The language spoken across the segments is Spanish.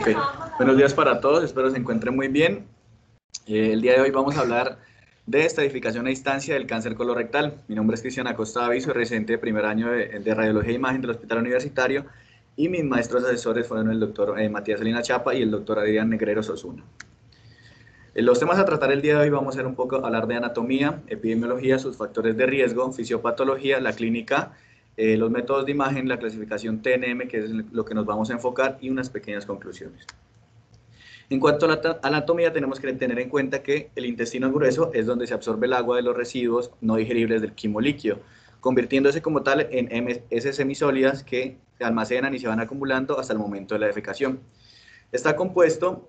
Okay. Buenos días para todos, espero se encuentren muy bien. El día de hoy vamos a hablar de estadificación a distancia del cáncer colorectal. Mi nombre es Cristian Acosta David, soy residente de primer año de Radiología e Imagen del Hospital Universitario y mis maestros asesores fueron el doctor Matías Salina Chapa y el doctor Adrián Negreros Osuna. Los temas a tratar el día de hoy vamos a hacer un poco hablar de anatomía, epidemiología, sus factores de riesgo, fisiopatología, la clínica, los métodos de imagen, la clasificación TNM, que es lo que nos vamos a enfocar, y unas pequeñas conclusiones. En cuanto a la anatomía, tenemos que tener en cuenta que el intestino grueso es donde se absorbe el agua de los residuos no digeribles del quimo líquido, convirtiéndose como tal en heces semisólidas que se almacenan y se van acumulando hasta el momento de la defecación. Está compuesto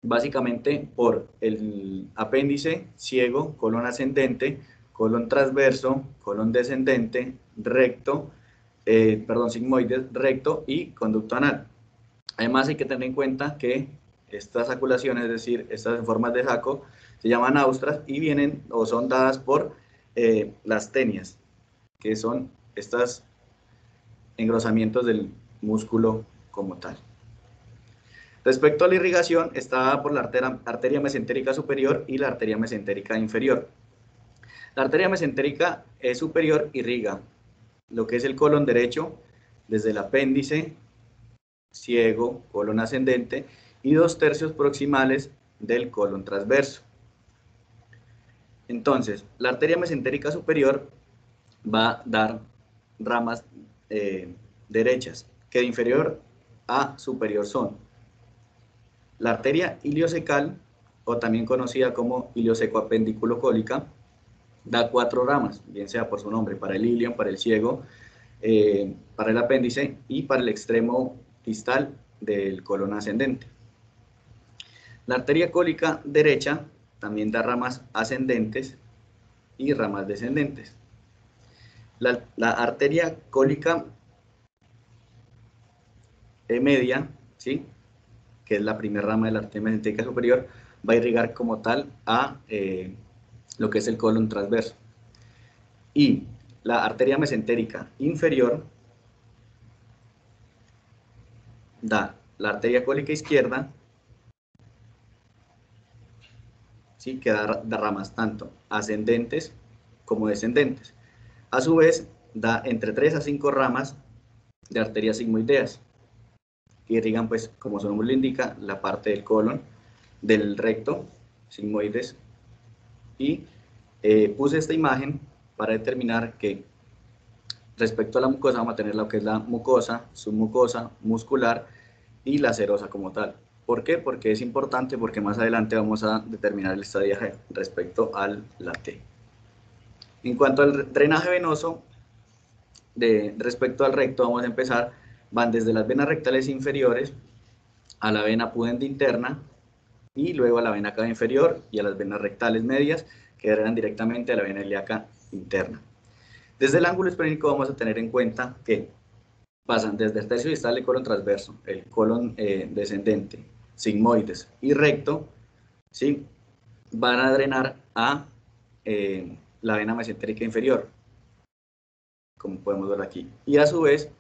básicamente por el apéndice ciego, colon ascendente, colon transverso, colon descendente, recto, sigmoides, recto y conducto anal. Además hay que tener en cuenta que estas aculaciones, es decir, estas formas de saco, se llaman austras y vienen o son dadas por las tenias, que son estos engrosamientos del músculo como tal. Respecto a la irrigación, está dada por la arteria mesentérica superior y la arteria mesentérica inferior. La arteria mesentérica superior irriga lo que es el colon derecho, desde el apéndice, ciego, colon ascendente, y 2/3 proximales del colon transverso. Entonces, la arteria mesentérica superior va a dar ramas derechas, que de inferior a superior son la arteria iliocecal, o también conocida como iliocecoapendiculares, da 4 ramas, bien sea por su nombre, para el ilio, para el ciego, para el apéndice y para el extremo distal del colon ascendente. La arteria cólica derecha también da ramas ascendentes y ramas descendentes. La arteria cólica media, ¿sí?, que es la primera rama de la arteria mesentérica superior, va a irrigar como tal a lo que es el colon transverso. Y la arteria mesentérica inferior da la arteria cólica izquierda, ¿sí?, que da ramas tanto ascendentes como descendentes. A su vez, da entre 3 a 5 ramas de arterias sigmoideas, que irrigan, pues, como su nombre lo indica, la parte del colon, del recto, sigmoides, y puse esta imagen para determinar que respecto a la mucosa vamos a tener lo que es la mucosa, submucosa, muscular y la serosa como tal. ¿Por qué? Porque es importante, porque más adelante vamos a determinar el estadio respecto al la T. En cuanto al drenaje venoso, respecto al recto, vamos a empezar, van desde las venas rectales inferiores a la vena pudenda interna y luego a la vena cava inferior y a las venas rectales medias que drenan directamente a la vena ilíaca interna. Desde el ángulo esplénico vamos a tener en cuenta que pasan desde el tercio distal del colon transverso, el colon descendente, sigmoides y recto, ¿sí?, van a drenar a la vena mesentérica inferior, como podemos ver aquí, y a su vez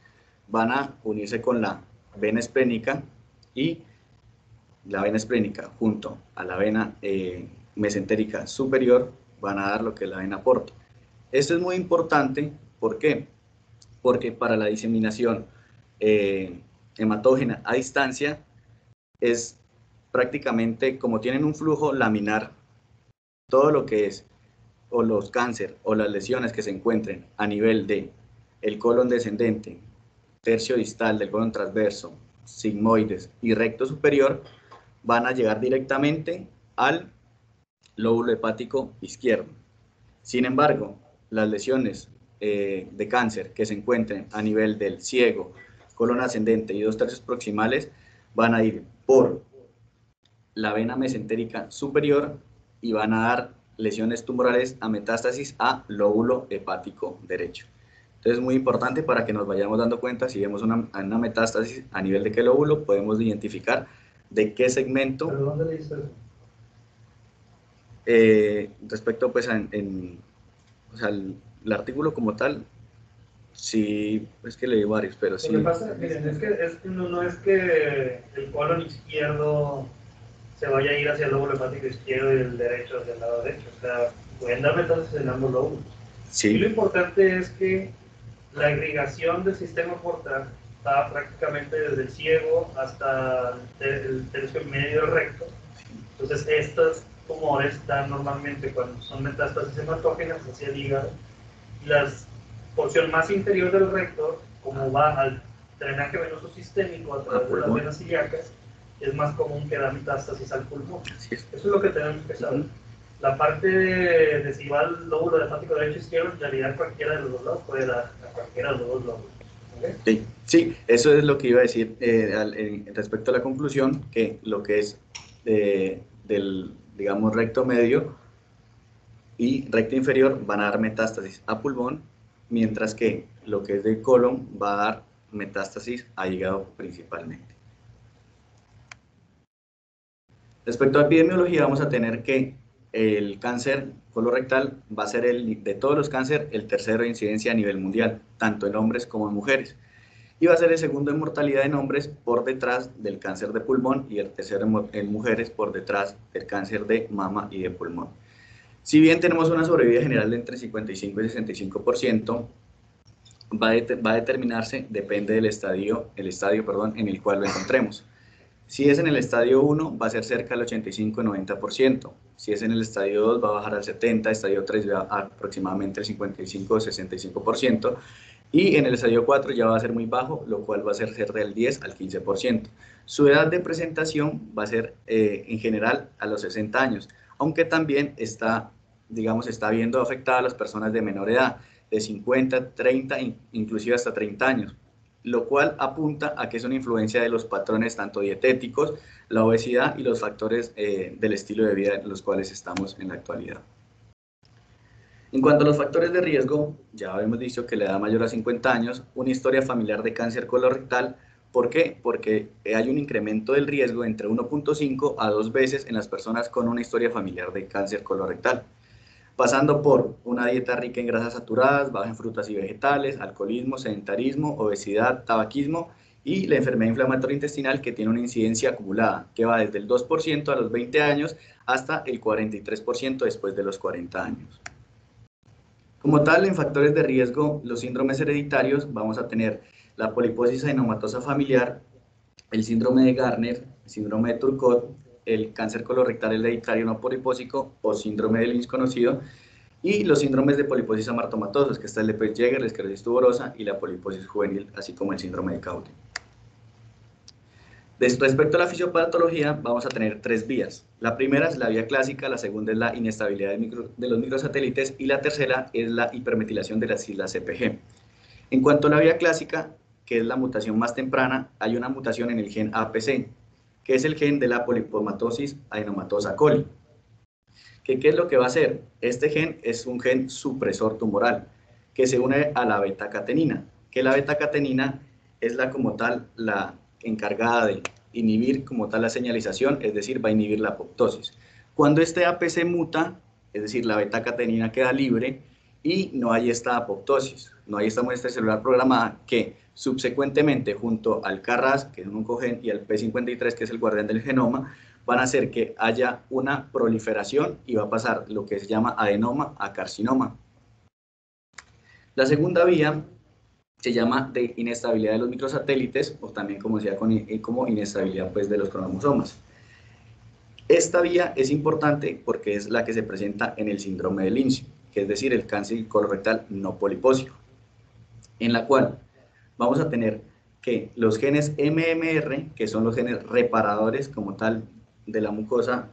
van a unirse con la vena esplénica, y la vena esplénica junto a la vena mesentérica superior van a dar lo que es la vena porta. Esto es muy importante, ¿por qué? Porque para la diseminación hematógena a distancia es prácticamente, como tienen un flujo laminar, todo lo que es o los cáncer o las lesiones que se encuentren a nivel de el colon descendente, tercio distal del colon transverso, sigmoides y recto superior, van a llegar directamente al lóbulo hepático izquierdo. Sin embargo, las lesiones de cáncer que se encuentren a nivel del ciego, colon ascendente y 2/3 proximales van a ir por la vena mesentérica superior y van a dar lesiones tumorales a metástasis a lóbulo hepático derecho. Entonces es muy importante para que nos vayamos dando cuenta, si vemos una metástasis a nivel de qué lóbulo, podemos identificar de qué segmento. ¿Pero dónde leíste eso? Respecto pues o sea, el artículo como tal Sí, es que leí varios, pero sí. Lo que pasa, miren, no es que el colon izquierdo se vaya a ir hacia el lóbulo hepático izquierdo y el derecho hacia el lado derecho. O sea, pueden dar metástasis en ambos lóbulos. Sí. Y lo importante es que la irrigación del sistema portal va prácticamente desde el ciego hasta el tercio medio recto. Entonces, estos tumores están normalmente cuando son metástasis hematógenas hacia el hígado. Y la porción más inferior del recto, como va al drenaje venoso sistémico a través de las venas ilíacas, es más común que da metástasis al pulmón. Eso es lo que tenemos que saber. La parte de si va al lóbulo hepático derecho o izquierdo, en realidad cualquiera de los dos lados puede dar a cualquiera de los dos lóbulos. ¿Okay? Sí, eso es lo que iba a decir respecto a la conclusión, que lo que es del, digamos, recto medio y recto inferior van a dar metástasis a pulmón, mientras que lo que es del colon va a dar metástasis a hígado principalmente. Respecto a epidemiología, vamos a tener que el cáncer colorectal va a ser, de todos los cánceres, el tercero de incidencia a nivel mundial, tanto en hombres como en mujeres. Y va a ser el segundo en mortalidad en hombres por detrás del cáncer de pulmón y el tercero en mujeres por detrás del cáncer de mama y de pulmón. Si bien tenemos una sobrevida general de entre 55 y 65%, va a determinarse, depende del estadio en el cual lo encontremos. Si es en el estadio 1, va a ser cerca del 85-90%. Si es en el estadio 2, va a bajar al 70%, estadio 3 va a aproximadamente el 55-65%. Y en el estadio 4 ya va a ser muy bajo, lo cual va a ser del 10 al 15%. Su edad de presentación va a ser en general a los 60 años, aunque también está viendo afectada a las personas de menor edad, de 50, 30, inclusive hasta 30 años, lo cual apunta a que es una influencia de los patrones tanto dietéticos, la obesidad y los factores del estilo de vida en los cuales estamos en la actualidad. En cuanto a los factores de riesgo, ya habíamos dicho que la edad mayor a 50 años, una historia familiar de cáncer colorectal. ¿Por qué? Porque hay un incremento del riesgo entre 1.5 a 2 veces en las personas con una historia familiar de cáncer colorectal, pasando por una dieta rica en grasas saturadas, baja en frutas y vegetales, alcoholismo, sedentarismo, obesidad, tabaquismo y la enfermedad inflamatoria intestinal, que tiene una incidencia acumulada que va desde el 2% a los 20 años hasta el 43% después de los 40 años. Como tal, en factores de riesgo, los síndromes hereditarios, vamos a tener la poliposis adenomatosa familiar, el síndrome de Garner, el síndrome de Turcot, el cáncer colorectal hereditario no polipósico o síndrome de Lynch conocido, y los síndromes de poliposis amartomatosos, que está el de Pett-Jäger, la esclerosis tuberosa y la poliposis juvenil, así como el síndrome de Cauty. Respecto a la fisiopatología, vamos a tener tres vías. La primera es la vía clásica, la segunda es la inestabilidad de los microsatélites y la tercera es la hipermetilación de las islas CpG. En cuanto a la vía clásica, que es la mutación más temprana, hay una mutación en el gen APC, que es el gen de la polipomatosis adenomatosa coli. ¿Qué es lo que va a hacer? Este gen es un gen supresor tumoral, que se une a la beta-catenina, que la beta-catenina es como tal la encargada de inhibir como tal la señalización, es decir, va a inhibir la apoptosis. Cuando este APC muta, es decir, la beta-catenina queda libre y no hay esta apoptosis, no hay esta muestra celular programada que subsecuentemente junto al KRAS, que es un oncogen, y al P53, que es el guardián del genoma, van a hacer que haya una proliferación y va a pasar lo que se llama adenoma a carcinoma. La segunda vía se llama de inestabilidad de los microsatélites, o también como inestabilidad pues, de los cromosomas. Esta vía es importante porque es la que se presenta en el síndrome de Lynch, que es decir, el cáncer colorectal no polipósico, en la cual vamos a tener que los genes MMR, que son los genes reparadores como tal de la mucosa,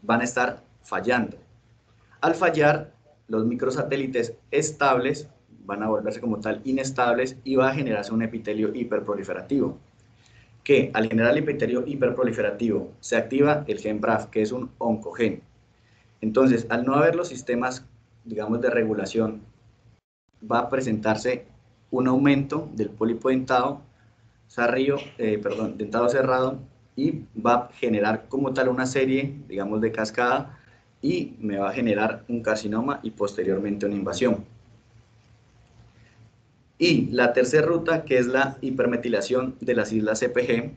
van a estar fallando. Al fallar, los microsatélites estables van a volverse como tal inestables y va a generarse un epitelio hiperproliferativo, que al generar el epitelio hiperproliferativo se activa el gen BRAF, que es un oncogen. Entonces, al no haber los sistemas, digamos, de regulación, va a presentarse un aumento del pólipo dentado, dentado cerrado, y va a generar como tal una serie, digamos, de cascada, y me va a generar un carcinoma y posteriormente una invasión. Y la tercera ruta, que es la hipermetilación de las islas CpG,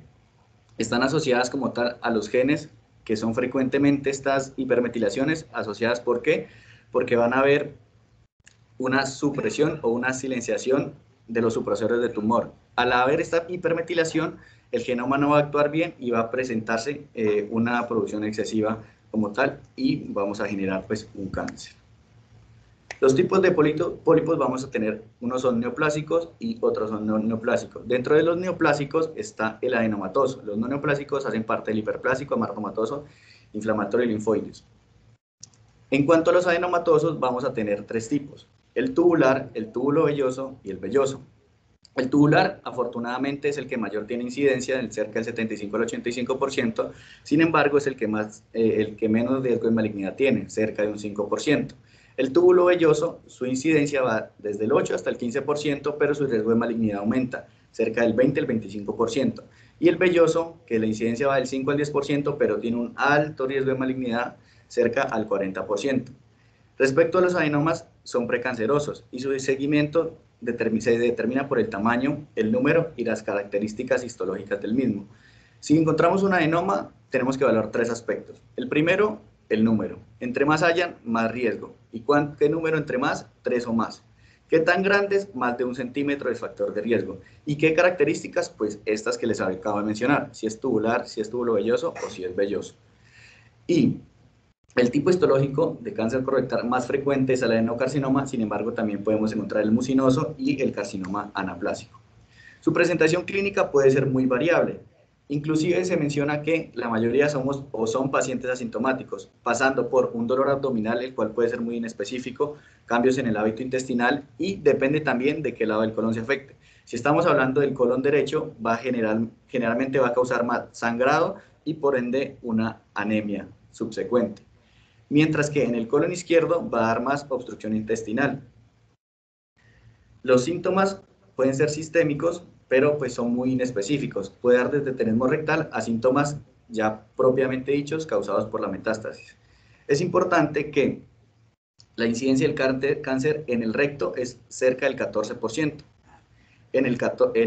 están asociadas como tal a los genes, que son frecuentemente estas hipermetilaciones asociadas. ¿Por qué? Porque van a haber una supresión o una silenciación de los supresores de tumor. Al haber esta hipermetilación, el genoma no va a actuar bien y va a presentarse una producción excesiva como tal y vamos a generar pues un cáncer. Los tipos de pólipos vamos a tener, unos son neoplásicos y otros son no neoplásicos. Dentro de los neoplásicos está el adenomatoso. Los no neoplásicos hacen parte del hiperplásico, amartomatoso, inflamatorio y linfoides. En cuanto a los adenomatosos, vamos a tener tres tipos: el tubular, el túbulo velloso y el velloso. El tubular, afortunadamente, es el que mayor tiene incidencia, en cerca del 75 al 85%, sin embargo, es el que menos riesgo de malignidad tiene, cerca de un 5%. El túbulo velloso, su incidencia va desde el 8 hasta el 15%, pero su riesgo de malignidad aumenta, cerca del 20 al 25%. Y el velloso, que la incidencia va del 5 al 10%, pero tiene un alto riesgo de malignidad, cerca al 40%. Respecto a los adenomas, son precancerosos y su seguimiento se determina por el tamaño, el número y las características histológicas del mismo. Si encontramos un adenoma, tenemos que evaluar tres aspectos. El primero, el número. Entre más hayan, más riesgo. ¿Y qué número entre más? 3 o más. ¿Qué tan grandes? Más de 1 centímetro de factor de riesgo. ¿Y qué características? Pues estas que les acabo de mencionar. Si es tubular, si es túbulo velloso o si es velloso. Y el tipo histológico de cáncer colorectal más frecuente es el adenocarcinoma, sin embargo también podemos encontrar el mucinoso y el carcinoma anaplásico. Su presentación clínica puede ser muy variable, inclusive se menciona que la mayoría somos o son pacientes asintomáticos, pasando por un dolor abdominal, el cual puede ser muy inespecífico, cambios en el hábito intestinal y depende también de qué lado del colon se afecte. Si estamos hablando del colon derecho, generalmente va a causar más sangrado y por ende una anemia subsecuente, mientras que en el colon izquierdo va a dar más obstrucción intestinal. Los síntomas pueden ser sistémicos, pero pues son muy inespecíficos. Puede dar desde tenesmo rectal a síntomas ya propiamente dichos causados por la metástasis. Es importante que la incidencia del cáncer en el recto es cerca del 14%. En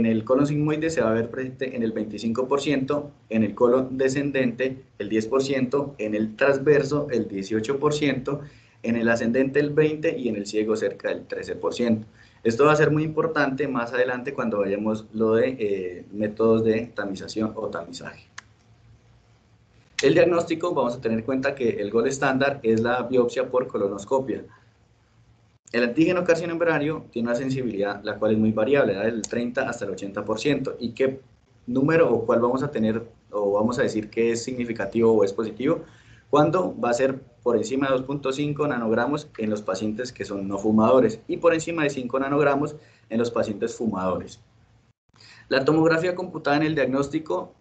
el colon sigmoide se va a ver presente en el 25%, en el colon descendente el 10%, en el transverso el 18%, en el ascendente el 20% y en el ciego cerca del 13%. Esto va a ser muy importante más adelante cuando vayamos lo de métodos de tamización o tamizaje. El diagnóstico, vamos a tener en cuenta que el gold estándar es la biopsia por colonoscopia. El antígeno carcinoembryonario tiene una sensibilidad la cual es muy variable, del 30 hasta el 80%. ¿Y qué número o cuál vamos a tener o vamos a decir que es significativo o es positivo? Cuando va a ser por encima de 2.5 nanogramos en los pacientes que son no fumadores y por encima de 5 nanogramos en los pacientes fumadores. La tomografía computada en el diagnóstico,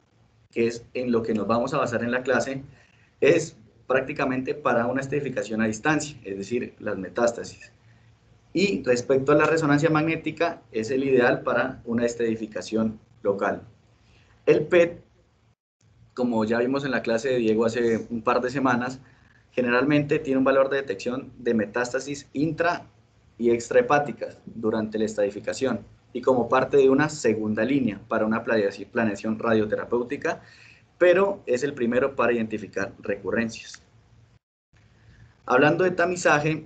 que es en lo que nos vamos a basar en la clase, es prácticamente para una estratificación a distancia, es decir, las metástasis. Y respecto a la resonancia magnética, es el ideal para una estratificación local. El PET, como ya vimos en la clase de Diego hace un par de semanas, generalmente tiene un valor de detección de metástasis intra y extrahepáticas durante la estratificación y como parte de una segunda línea para una planeación radioterapéutica, pero es el primero para identificar recurrencias. Hablando de tamizaje,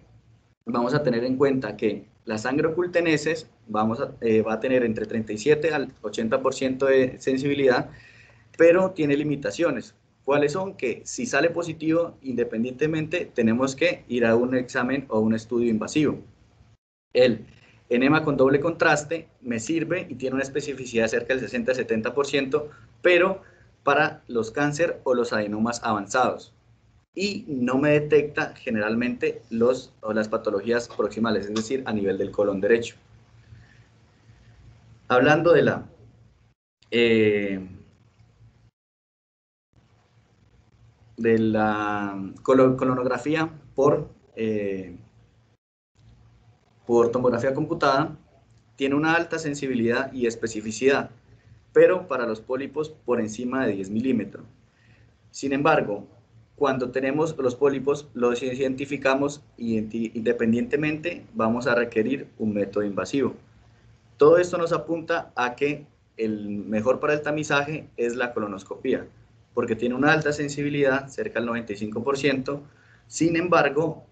vamos a tener en cuenta que la sangre oculta en heces va a tener entre 37 al 80% de sensibilidad, pero tiene limitaciones. ¿Cuáles son? Que si sale positivo, independientemente, tenemos que ir a un examen o un estudio invasivo. El enema con doble contraste me sirve y tiene una especificidad cerca del 60-70%, pero para los cáncer o los adenomas avanzados. Y no me detecta generalmente las patologías proximales, es decir, a nivel del colon derecho. Hablando de la colonografía por tomografía computada, tiene una alta sensibilidad y especificidad, pero para los pólipos por encima de 10 milímetros. Sin embargo, cuando tenemos los pólipos, los identificamos independientemente, vamos a requerir un método invasivo. Todo esto nos apunta a que el mejor para el tamizaje es la colonoscopía, porque tiene una alta sensibilidad, cerca del 95%. Sin embargo,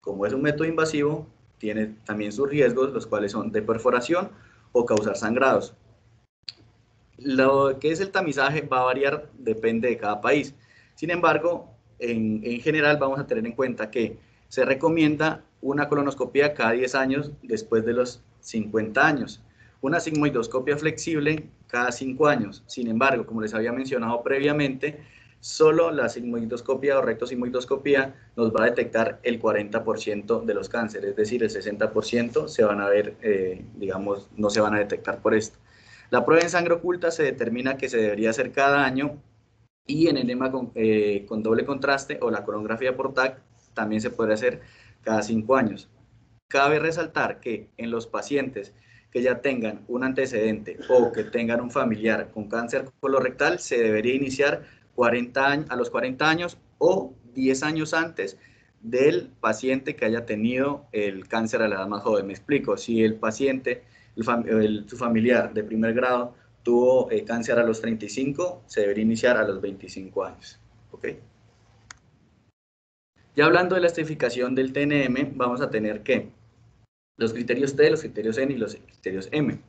como es un método invasivo, tiene también sus riesgos, los cuales son de perforación o causar sangrados. Lo que es el tamizaje va a variar, depende de cada país. Sin embargo, en general vamos a tener en cuenta que se recomienda una colonoscopia cada 10 años después de los 50 años. Una sigmoidoscopia flexible cada 5 años. Sin embargo, como les había mencionado previamente, solo la sigmoidoscopia o rectosigmoidoscopia nos va a detectar el 40% de los cánceres, es decir, el 60% se van a ver, digamos, no se van a detectar por esto. La prueba en sangre oculta se determina que se debería hacer cada año y en enema con doble contraste o la coronografía por TAC también se puede hacer cada 5 años. Cabe resaltar que en los pacientes que ya tengan un antecedente o que tengan un familiar con cáncer colorectal se debería iniciar a los 40 años o 10 años antes del paciente que haya tenido el cáncer a la edad más joven. Me explico, si el paciente, su familiar de primer grado tuvo cáncer a los 35, se debería iniciar a los 25 años. ¿Okay? Ya hablando de la estratificación del TNM, vamos a tener que los criterios T, los criterios N y los criterios M.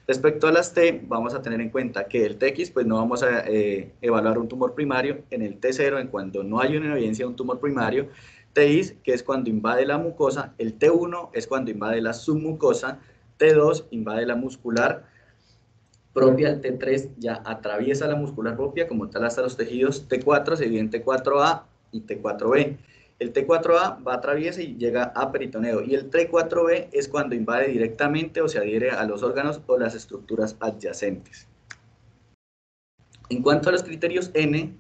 Respecto a las T, vamos a tener en cuenta que el TX, pues no vamos a evaluar un tumor primario. En el T0, en cuando no hay una evidencia de un tumor primario. TIS, que es cuando invade la mucosa. El T1 es cuando invade la submucosa. T2 invade la muscular propia. El T3 ya atraviesa la muscular propia, como tal hasta los tejidos. T4 se divide en T4A y T4B. El T4A va atraviesa y llega a peritoneo, y el T4B es cuando invade directamente o se adhiere a los órganos o las estructuras adyacentes. En cuanto a los criterios N,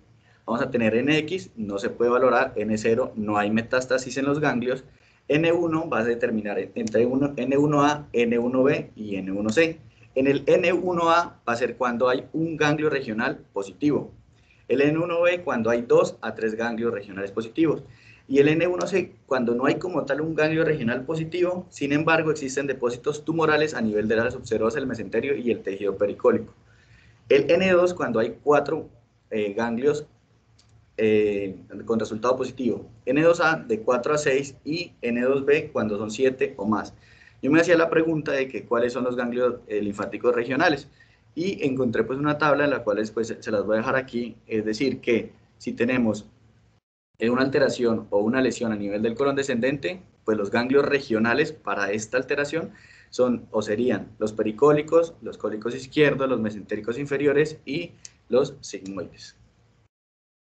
vamos a tener NX, no se puede valorar, N0, no hay metástasis en los ganglios, N1 va a determinar entre N1A, N1B y N1C. En el N1A va a ser cuando hay un ganglio regional positivo. El N1B cuando hay 2 a 3 ganglios regionales positivos. Y el N1C cuando no hay como tal un ganglio regional positivo, sin embargo existen depósitos tumorales a nivel de las subserosas, el mesenterio y el tejido pericólico. El N2 cuando hay 4 ganglios con resultado positivo. N2A de 4 a 6 y N2B cuando son 7 o más. Yo me hacía la pregunta de que cuáles son los ganglios linfáticos regionales y encontré pues una tabla en la cual pues, se las voy a dejar aquí. Es decir, que si tenemos una alteración o una lesión a nivel del colon descendente, pues los ganglios regionales para esta alteración son o serían los pericólicos, los cólicos izquierdos, los mesentéricos inferiores y los sigmoides.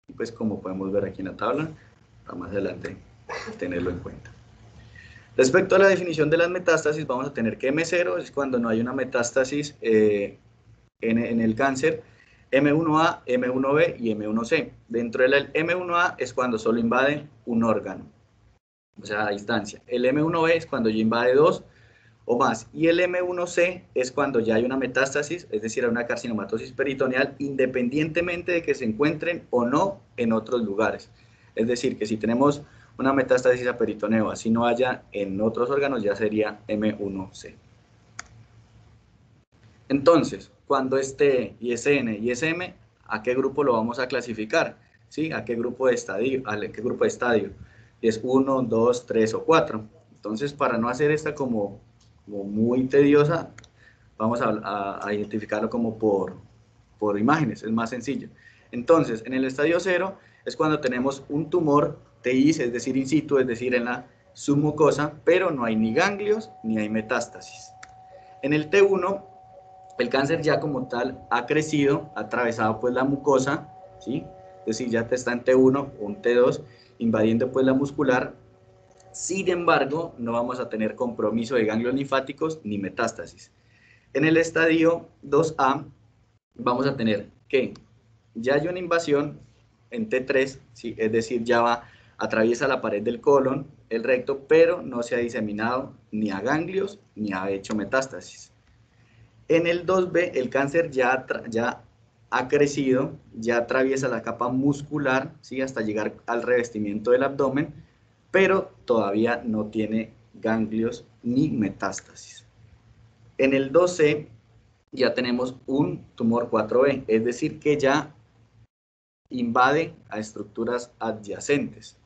Y pues como podemos ver aquí en la tabla, para más adelante tenerlo en cuenta. Respecto a la definición de las metástasis, vamos a tener que M0 es cuando no hay una metástasis en el cáncer, M1A, M1B y M1C. Dentro del M1A es cuando solo invade un órgano, o sea, a distancia. El M1B es cuando ya invade 2 o más. Y el M1C es cuando ya hay una metástasis, es decir, una carcinomatosis peritoneal, independientemente de que se encuentren o no en otros lugares. Es decir, que si tenemos una metástasis a peritoneo, así no haya en otros órganos, ya sería M1C. Entonces, cuando esté ISN y ISM, ¿a qué grupo lo vamos a clasificar? ¿Sí? ¿A qué grupo de estadio? ¿A qué grupo de estadio? ¿Es 1, 2, 3 o 4? Entonces, para no hacer esta como muy tediosa, vamos a identificarlo como por imágenes, es más sencillo. Entonces, en el estadio 0 es cuando tenemos un tumor TIS, es decir, in situ, es decir, en la submucosa, pero no hay ni ganglios ni hay metástasis. En el T1, el cáncer ya como tal ha crecido, ha atravesado pues la mucosa, ¿sí? Es decir, ya está en T1 o un T2, invadiendo pues la muscular. Sin embargo, no vamos a tener compromiso de ganglios linfáticos ni metástasis. En el estadio 2A vamos a tener que ya hay una invasión en T3, ¿sí? Es decir, ya atraviesa la pared del colon, el recto, pero no se ha diseminado ni a ganglios ni ha hecho metástasis. En el 2B el cáncer ya ha crecido, ya atraviesa la capa muscular, ¿sí? Hasta llegar al revestimiento del abdomen, pero todavía no tiene ganglios ni metástasis. En el 2C ya tenemos un tumor 4B, es decir, que ya invade a estructuras adyacentes,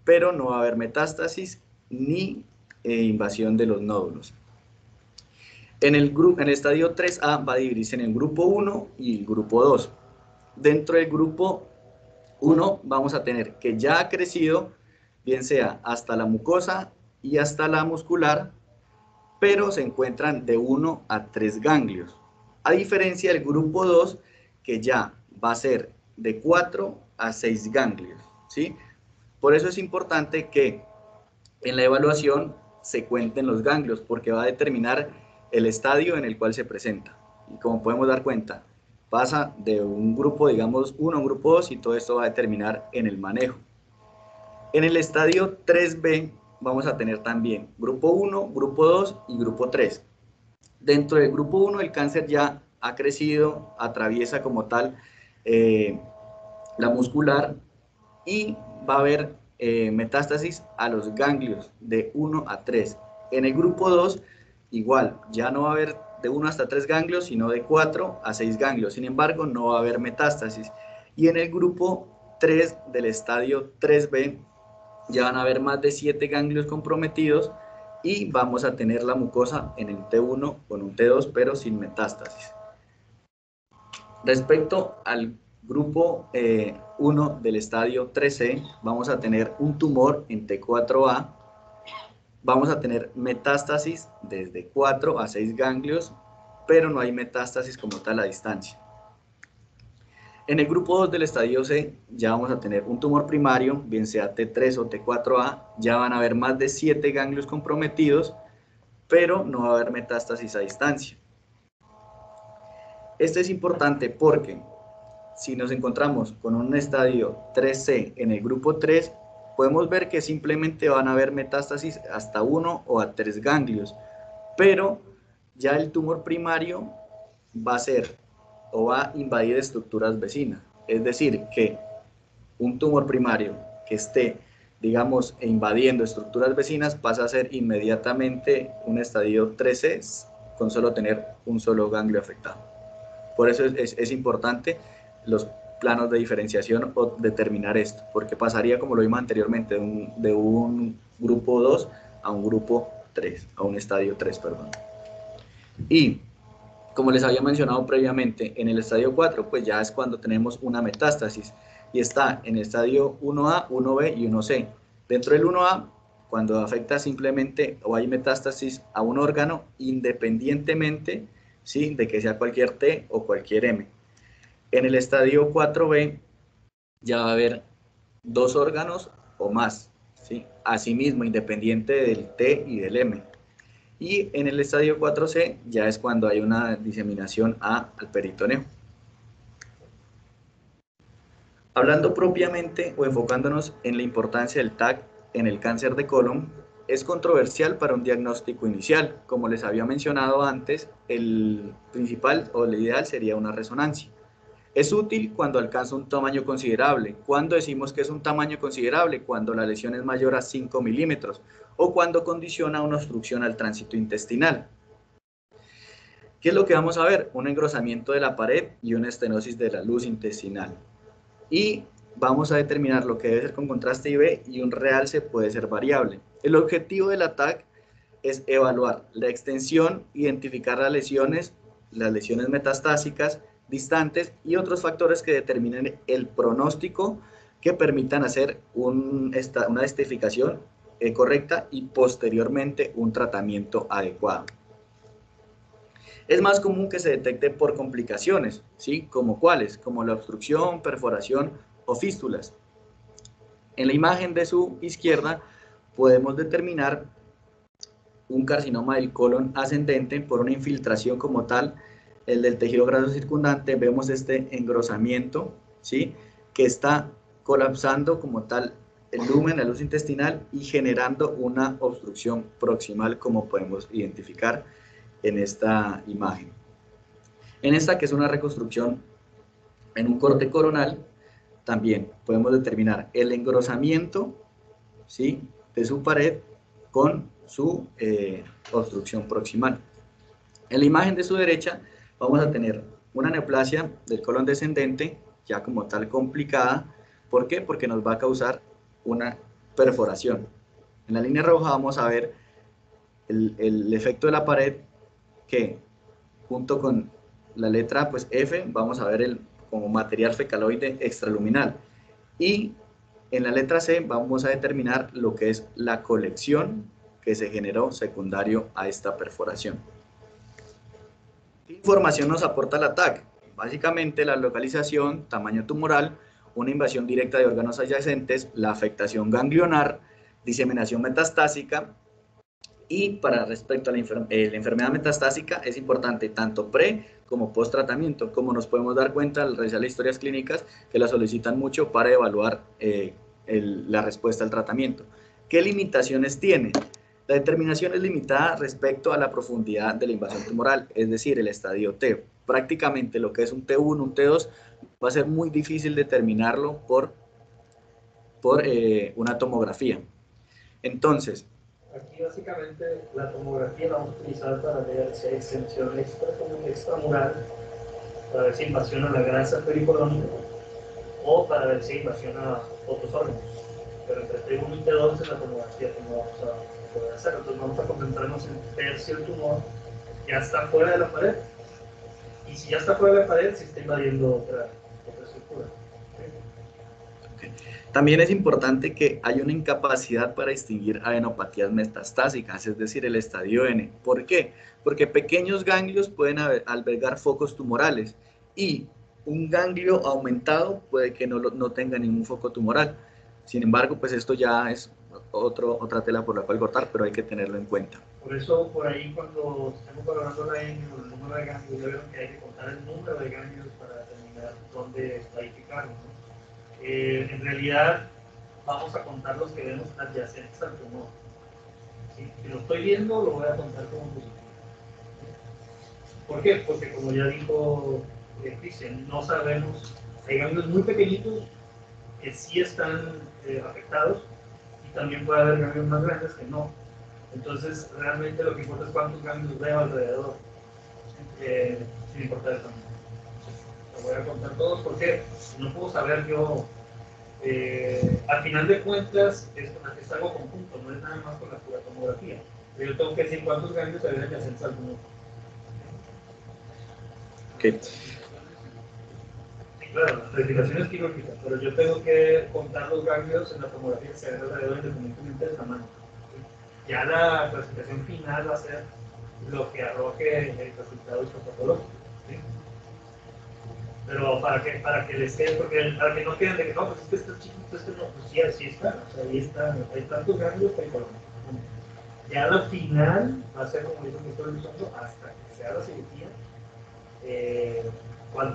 pero no va a haber metástasis ni invasión de los nódulos. En el estadio 3A va a dividirse en el grupo 1 y el grupo 2. Dentro del grupo 1 vamos a tener que ya ha crecido, bien sea hasta la mucosa y hasta la muscular, pero se encuentran de 1 a 3 ganglios. A diferencia del grupo 2, que ya va a ser de 4 a 6 ganglios, ¿sí? Por eso es importante que en la evaluación se cuenten los ganglios, porque va a determinar el estadio en el cual se presenta. Y como podemos dar cuenta, pasa de un grupo, digamos, 1 a un grupo 2, y todo esto va a determinar en el manejo. En el estadio 3B vamos a tener también grupo 1, grupo 2 y grupo 3. Dentro del grupo 1 el cáncer ya ha crecido, atraviesa como tal la muscular y va a haber metástasis a los ganglios de 1 a 3. En el grupo 2 igual, ya no va a haber de 1 hasta 3 ganglios, sino de 4 a 6 ganglios. Sin embargo, no va a haber metástasis. Y en el grupo 3 del estadio 3B ya van a haber más de 7 ganglios comprometidos y vamos a tener la mucosa en un T1 con un T2, pero sin metástasis. Respecto al grupo 1 del estadio 3C, vamos a tener un tumor en T4A, vamos a tener metástasis desde 4 a 6 ganglios, pero no hay metástasis como tal a distancia. En el grupo 2 del estadio C ya vamos a tener un tumor primario, bien sea T3 o T4A, ya van a haber más de 7 ganglios comprometidos, pero no va a haber metástasis a distancia. Esto es importante porque si nos encontramos con un estadio 3C en el grupo 3, podemos ver que simplemente van a haber metástasis hasta 1 o a 3 ganglios, pero ya el tumor primario va a ser o va a invadir estructuras vecinas. Es decir, que un tumor primario que esté, digamos, invadiendo estructuras vecinas pasa a ser inmediatamente un estadio 3C con solo tener un solo ganglio afectado. Por eso es importante los planos de diferenciación o determinar esto, porque pasaría, como lo vimos anteriormente, de un grupo 2 a un grupo 3, a un estadio 3, perdón. Y como les había mencionado previamente, en el estadio 4, pues ya es cuando tenemos una metástasis, y está en el estadio 1A, 1B y 1C. Dentro del 1A, cuando afecta simplemente o hay metástasis a un órgano, independientemente, ¿sí?, de que sea cualquier T o cualquier M. En el estadio 4B ya va a haber 2 órganos o más, ¿sí?, asimismo, independiente del T y del M. Y en el estadio 4C ya es cuando hay una diseminación al peritoneo. Hablando propiamente o enfocándonos en la importancia del TAC en el cáncer de colon, es controversial para un diagnóstico inicial. Como les había mencionado antes, el principal o el ideal sería una resonancia. Es útil cuando alcanza un tamaño considerable. ¿Cuándo decimos que es un tamaño considerable? Cuando la lesión es mayor a 5 milímetros o cuando condiciona una obstrucción al tránsito intestinal. ¿Qué es lo que vamos a ver? Un engrosamiento de la pared y una estenosis de la luz intestinal. Y vamos a determinar lo que debe ser con contraste IV, y un realce puede ser variable. El objetivo del ATAC es evaluar la extensión, identificar las lesiones metastásicas, distantes y otros factores que determinen el pronóstico que permitan hacer una estratificación correcta y posteriormente un tratamiento adecuado. Es más común que se detecte por complicaciones, ¿sí? ¿Como cuáles? Como la obstrucción, perforación o fístulas. En la imagen de su izquierda podemos determinar un carcinoma del colon ascendente por una infiltración como tal, el del tejido graso circundante. Vemos este engrosamiento, ¿sí?, que está colapsando como tal el lumen, la luz intestinal, y generando una obstrucción proximal, como podemos identificar en esta imagen. En esta, que es una reconstrucción en un corte coronal, también podemos determinar el engrosamiento, ¿sí?, de su pared con su obstrucción proximal. En la imagen de su derecha vamos a tener una neoplasia del colon descendente, ya como tal complicada. ¿Por qué? Porque nos va a causar una perforación. En la línea roja vamos a ver el efecto de la pared, que junto con la letra pues, F vamos a ver como material fecaloide extraluminal. Y en la letra C vamos a determinar lo que es la colección que se generó secundario a esta perforación. ¿Qué información nos aporta la TAC? Básicamente la localización, tamaño tumoral, una invasión directa de órganos adyacentes, la afectación ganglionar, diseminación metastásica. Y para respecto a la enfermedad metastásica es importante tanto pre como post tratamiento, como nos podemos dar cuenta al realizar las historias clínicas que la solicitan mucho para evaluar la respuesta al tratamiento. ¿Qué limitaciones tiene? La determinación es limitada respecto a la profundidad de la invasión tumoral, es decir, el estadio T. Prácticamente lo que es un T1, un T2, va a ser muy difícil determinarlo por una tomografía. Entonces, aquí básicamente la tomografía la vamos a utilizar para ver si hay extensión extramural, para ver si invasiona la grasa pericolónica o para ver si invasiona otros órganos. Pero entre T1 y T2 es la tomografía que no vamos a poder hacer. Entonces vamos a concentrarnos en ver si el tumor ya está fuera de la pared. Y si ya está fuera de la pared, si está invadiendo otra estructura. También es importante que haya una incapacidad para distinguir adenopatías metastásicas, es decir, el estadio N. ¿Por qué? Porque pequeños ganglios pueden albergar focos tumorales y un ganglio aumentado puede que no tenga ningún foco tumoral. Sin embargo, pues esto ya es otra tela por la cual cortar, pero hay que tenerlo en cuenta. Por eso, por ahí, cuando estamos valorando la N o el número de ganglios, yo veo que hay que contar el número de ganglios para determinar dónde clasificarlos, ¿no? En realidad, vamos a contar los que vemos adyacentes al tumor. ¿Sí? Si lo estoy viendo, lo voy a contar como positivo. ¿Por qué? Porque, como ya dijo Cristian, no sabemos, hay ganglios muy pequeñitos que sí están afectados y también puede haber ganglios más grandes que no. Entonces, realmente lo que importa es cuántos ganglios veo alrededor, sin importar el tamaño. Lo voy a contar todos porque no puedo saber yo. Al final de cuentas, es algo conjunto, no es nada más con la pura tomografía. Yo tengo que decir cuántos ganglios había adyacentes al tumor. Okay. Sí, claro, la clasificación es quirúrgica, pero yo tengo que contar los ganglios en la tomografía que se ven alrededor independientemente del tamaño. Ya la clasificación final va a ser lo que arroje el resultado histopatológico. ¿Sí? Pero para que les quede, porque para que no queden de que no, pues es que está chiquito, este no, pues sí, así está, o sea, ahí está, hay tantos ganglios que hay colonias. Ya lo final va a ser como dice el doctor Elizondo, hasta que se haga la cirugía,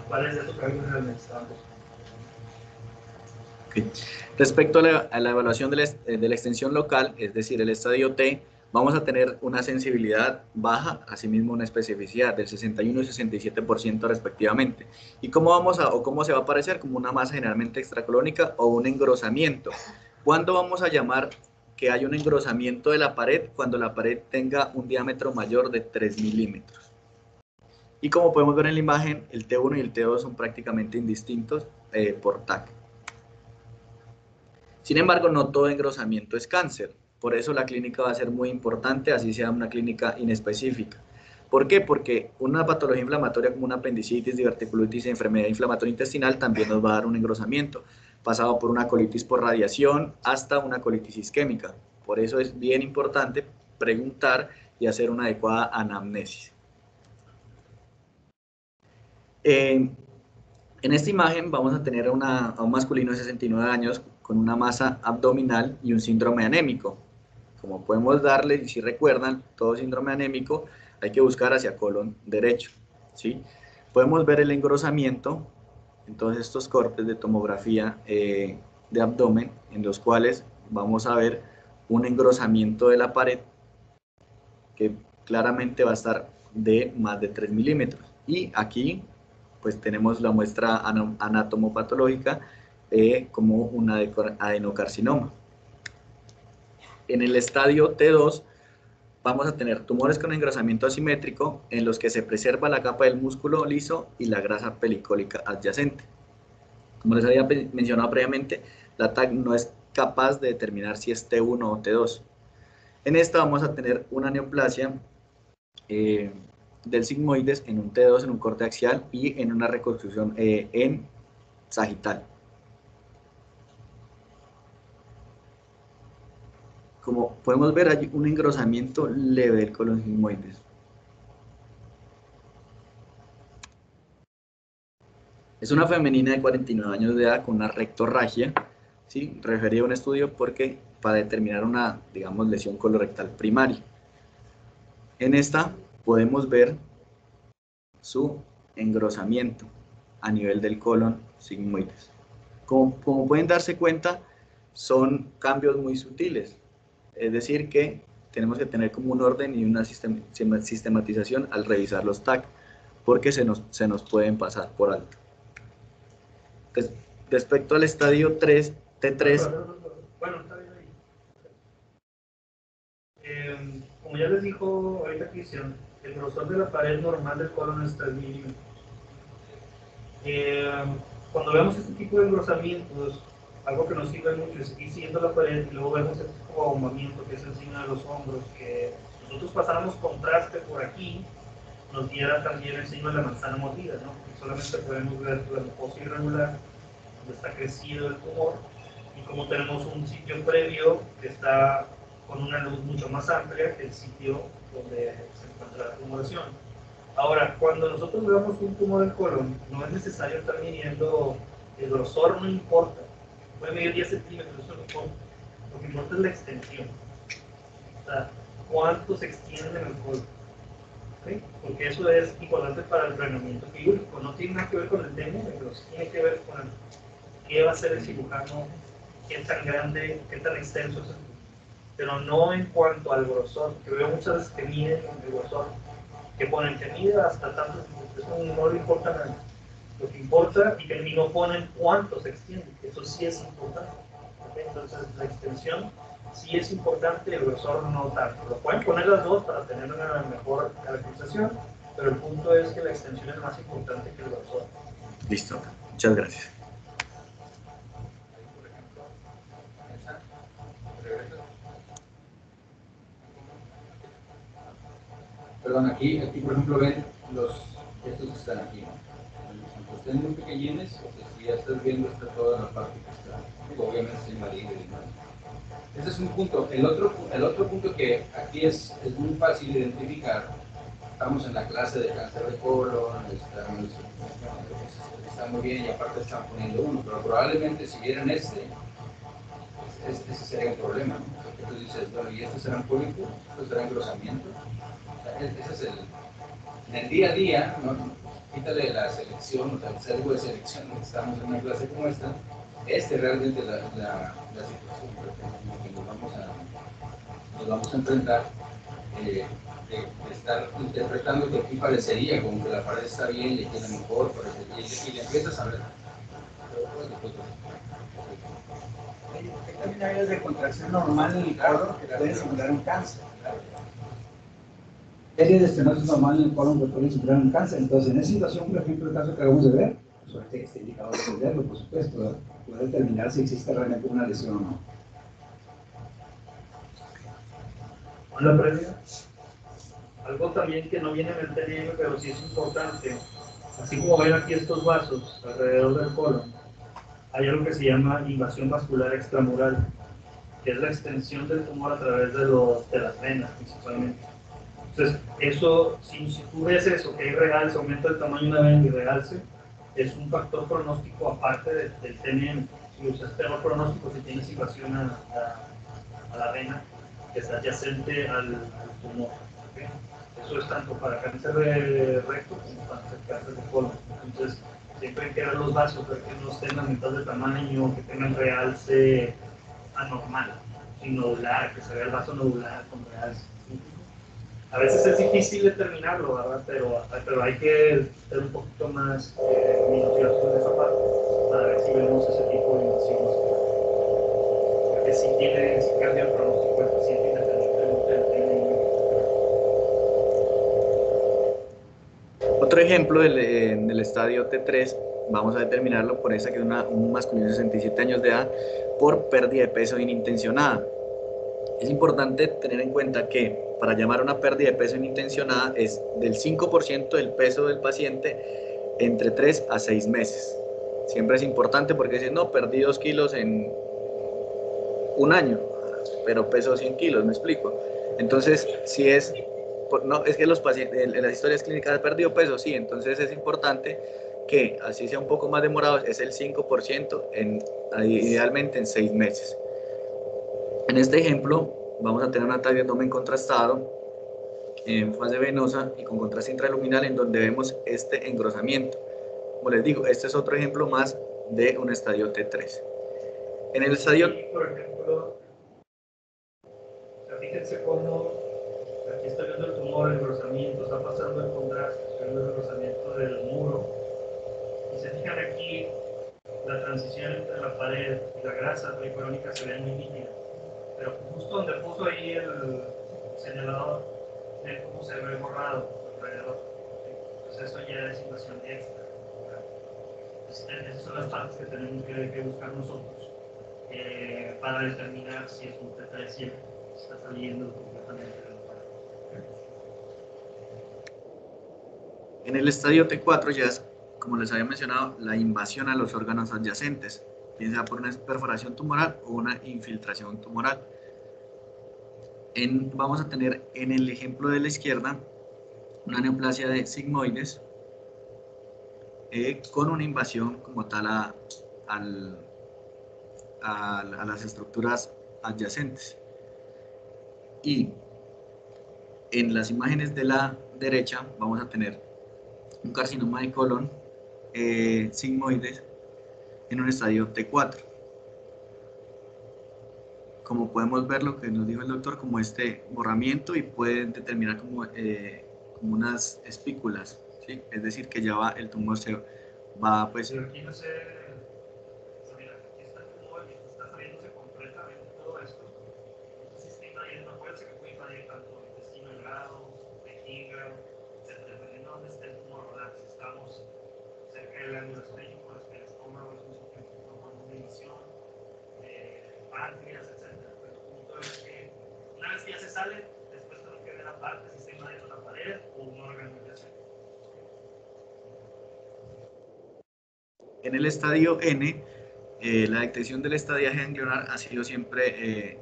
cuáles de esos ganglios realmente están buscando. Okay. Respecto a la evaluación de la extensión local, es decir, el estadio T, vamos a tener una sensibilidad baja, asimismo una especificidad del 61 y 67% respectivamente. ¿Y cómo se va a aparecer? Como una masa generalmente extracolónica o un engrosamiento. ¿Cuándo vamos a llamar que hay un engrosamiento de la pared? Cuando la pared tenga un diámetro mayor de 3 milímetros. Y como podemos ver en la imagen, el T1 y el T2 son prácticamente indistintos por TAC. Sin embargo, no todo engrosamiento es cáncer. Por eso la clínica va a ser muy importante, así sea una clínica inespecífica. ¿Por qué? Porque una patología inflamatoria como una apendicitis, diverticulitis e enfermedad inflamatoria intestinal también nos va a dar un engrosamiento, pasado por una colitis por radiación hasta una colitis isquémica. Por eso es bien importante preguntar y hacer una adecuada anamnesis. En esta imagen vamos a tener a un masculino de 69 años con una masa abdominal y un síndrome anémico. Como podemos darle, y si recuerdan, todo síndrome anémico hay que buscar hacia colon derecho, ¿sí? Podemos ver el engrosamiento en todos estos cortes de tomografía de abdomen, en los cuales vamos a ver un engrosamiento de la pared que claramente va a estar de más de 3 milímetros. Y aquí pues tenemos la muestra anatomopatológica como un adenocarcinoma. En el estadio T2 vamos a tener tumores con engrosamiento asimétrico en los que se preserva la capa del músculo liso y la grasa pelicólica adyacente. Como les había mencionado previamente, la TAC no es capaz de determinar si es T1 o T2. En esta vamos a tener una neoplasia del sigmoides en un T2, en un corte axial y en una reconstrucción en sagital. Como podemos ver, hay un engrosamiento leve del colon sigmoides. Es una femenina de 49 años de edad con una rectorragia, ¿sí? Referí a un estudio porque para determinar una, digamos, lesión colorectal primaria. En esta podemos ver su engrosamiento a nivel del colon sigmoides. Como pueden darse cuenta, son cambios muy sutiles. Es decir, que tenemos que tener como un orden y una sistematización al revisar los TAC, porque se nos pueden pasar por alto. Respecto al estadio 3, T3. Bueno, está bien ahí. Como ya les dijo ahorita Cristian, el grosor de la pared normal del colon es 3 milímetros. Cuando vemos este tipo de engrosamientos, algo que nos sirve mucho es ir siguiendo la pared y luego vemos este tipo de ahumamiento que es encima de los hombros, que nosotros pasáramos contraste por aquí, nos diera también encima de la manzana mordida, ¿no? Porque solamente podemos ver la mucosa irregular, donde está crecido el tumor, y como tenemos un sitio previo que está con una luz mucho más amplia que el sitio donde se encuentra la tumoración. Ahora, cuando nosotros vemos un tumor del colon, no es necesario estar midiendo el grosor, no importa. Puede medir 10 centímetros, eso no importa. Lo que importa es la extensión. O sea, cuánto se extiende en el colon. ¿Okay? Porque eso es importante para el planeamiento quirúrgico. No tiene nada que ver con el tema, pero sí tiene que ver con qué va a hacer el cirujano, qué tan grande, qué tan extenso es. Pero no en cuanto al grosor, que veo muchas veces que miden el grosor, que ponen que mide hasta tanto, eso no le importa nada. Lo que importa y que ni no ponen cuánto se extiende, eso sí es importante. ¿Okay? Entonces la extensión sí es importante, el grosor no tanto. Lo pueden poner las dos para tener una mejor caracterización, pero el punto es que la extensión es más importante que el grosor. Listo, muchas gracias. Perdón, aquí por ejemplo ven estos que están aquí, ¿no? Aunque estén muy pequeñines, o sea, si ya estás viendo está toda la parte que está, obviamente es invadible y demás. Ese es un punto. El otro punto que aquí es muy fácil de identificar, estamos en la clase de cáncer de colon, está muy bien y aparte están poniendo uno, pero probablemente si vieran este sería un problema, ¿no? Porque tú dices, bueno, ¿y este será un pólipo? ¿Este será engrosamiento? Ese es en el día a día, ¿no? Quítale la selección, o sea, el sesgo de selección, estamos en una clase como esta, realmente la situación que nos vamos a enfrentar, de estar interpretando que aquí parecería como que la pared está bien y aquí a lo mejor parecería, y le empiezas a ver. Hay también áreas de contracción normal en el colon que pueden simular un cáncer. Áreas de estenosis normal en el colon que pueden simular un cáncer. Entonces, en esa situación, por ejemplo, el caso que acabamos de ver, suerte que esté indicado de verlo, por supuesto, ¿verdad? Puede determinar si existe realmente una lesión o no. Una previa. Algo también que no viene en el TNM, pero sí es importante. Así como ven aquí estos vasos alrededor del colon, hay algo que se llama invasión vascular extramural, que es la extensión del tumor a través de las venas principalmente. Entonces, eso, si tú ves eso, que hay realce, aumento del tamaño de una vena y realce, es un factor pronóstico aparte del TNM. Si usas peor pronóstico, si tienes invasión a la vena que está adyacente al tumor. ¿Okay? Eso es tanto para cáncer de recto como para cáncer de colon. Entonces, siempre hay que ver los vasos, ver que no estén a mitad de tamaño, que tengan realce anormal, sin nodular, que se vea el vaso nodular con realce. A veces es difícil determinarlo, ¿verdad? Pero hay que ser un poquito más minuciosos en esa parte para ver si vemos ese tipo de invasiones. Porque si cambia el pronóstico del paciente independientemente del TNM. Otro ejemplo en el estadio T3, vamos a determinarlo por esa que es un masculino de 67 años de edad, por pérdida de peso inintencionada. Es importante tener en cuenta que para llamar a una pérdida de peso inintencionada es del 5% del peso del paciente entre 3 a 6 meses. Siempre es importante porque si no, perdí 2 kilos en un año, pero peso 100 kilos, me explico. Entonces, si es, no, es que los pacientes, en las historias clínicas han perdido peso, sí, entonces es importante que así sea un poco más demorado, es el 5% idealmente en 6 meses. En este ejemplo, vamos a tener un ataque de abdomen contrastado en fase venosa y con contraste intraluminal en donde vemos este engrosamiento. Como les digo, este es otro ejemplo más de un estadio T3. En el estadio... Sí, por ejemplo, fíjense cómo aquí estoy viendo el tumor, el engrosamiento, está pasando el contraste, estoy viendo el engrosamiento del muro. Y se fijan aquí, la transición entre la pared y la grasa pericorónica se ve muy nítida. Pero justo donde puso ahí el señalador, ven cómo se ve borrado alrededor. Entonces eso ya es invasión extra. Esas son las partes que tenemos que buscar nosotros para determinar si es un T3 si está saliendo completamente del lugar. En el estadio T4 ya es, como les había mencionado, la invasión a los órganos adyacentes, bien sea por una perforación tumoral o una infiltración tumoral. Vamos a tener en el ejemplo de la izquierda una neoplasia de sigmoides con una invasión como tal a las estructuras adyacentes. Y en las imágenes de la derecha vamos a tener un carcinoma de colon sigmoides en un estadio T4. Como podemos ver lo que nos dijo el doctor, como este borramiento y pueden determinar como unas espículas, ¿sí? Es decir, que ya el tumor se va pues... Pero aquí no sé, mira, aquí está el tumor y está saliéndose completamente todo esto. Entonces está invadiendo, acuérdense que puede invadir tanto intestino delgado, vejiga, etc. Dependiendo de dónde esté el tumor, ¿verdad? Si estamos cerca del ángulo esférico, el estómago es un sitio que toma una división, páncreas, etc. Pero el punto es que una vez que ya se sale, después tenemos que ver aparte si está invadiendo la pared o un órgano adyacente. En el estadio N, la detección del estadiaje ganglionar ha sido siempre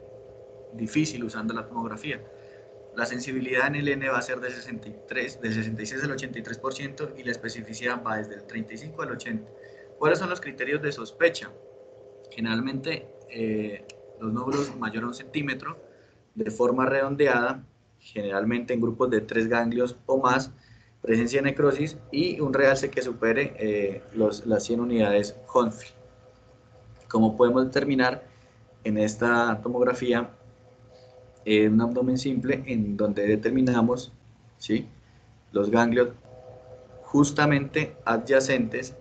difícil usando la tomografía. La sensibilidad en el N va a ser de 66 al 83% y la especificidad va desde el 35 al 80%. ¿Cuáles son los criterios de sospecha? Generalmente los nódulos mayores a 1 centímetro, de forma redondeada, generalmente en grupos de 3 ganglios o más, presencia de necrosis y un realce que supere las 100 unidades Hounsfield. Como podemos determinar en esta tomografía, un abdomen simple en donde determinamos, ¿sí?, los ganglios justamente adyacentes,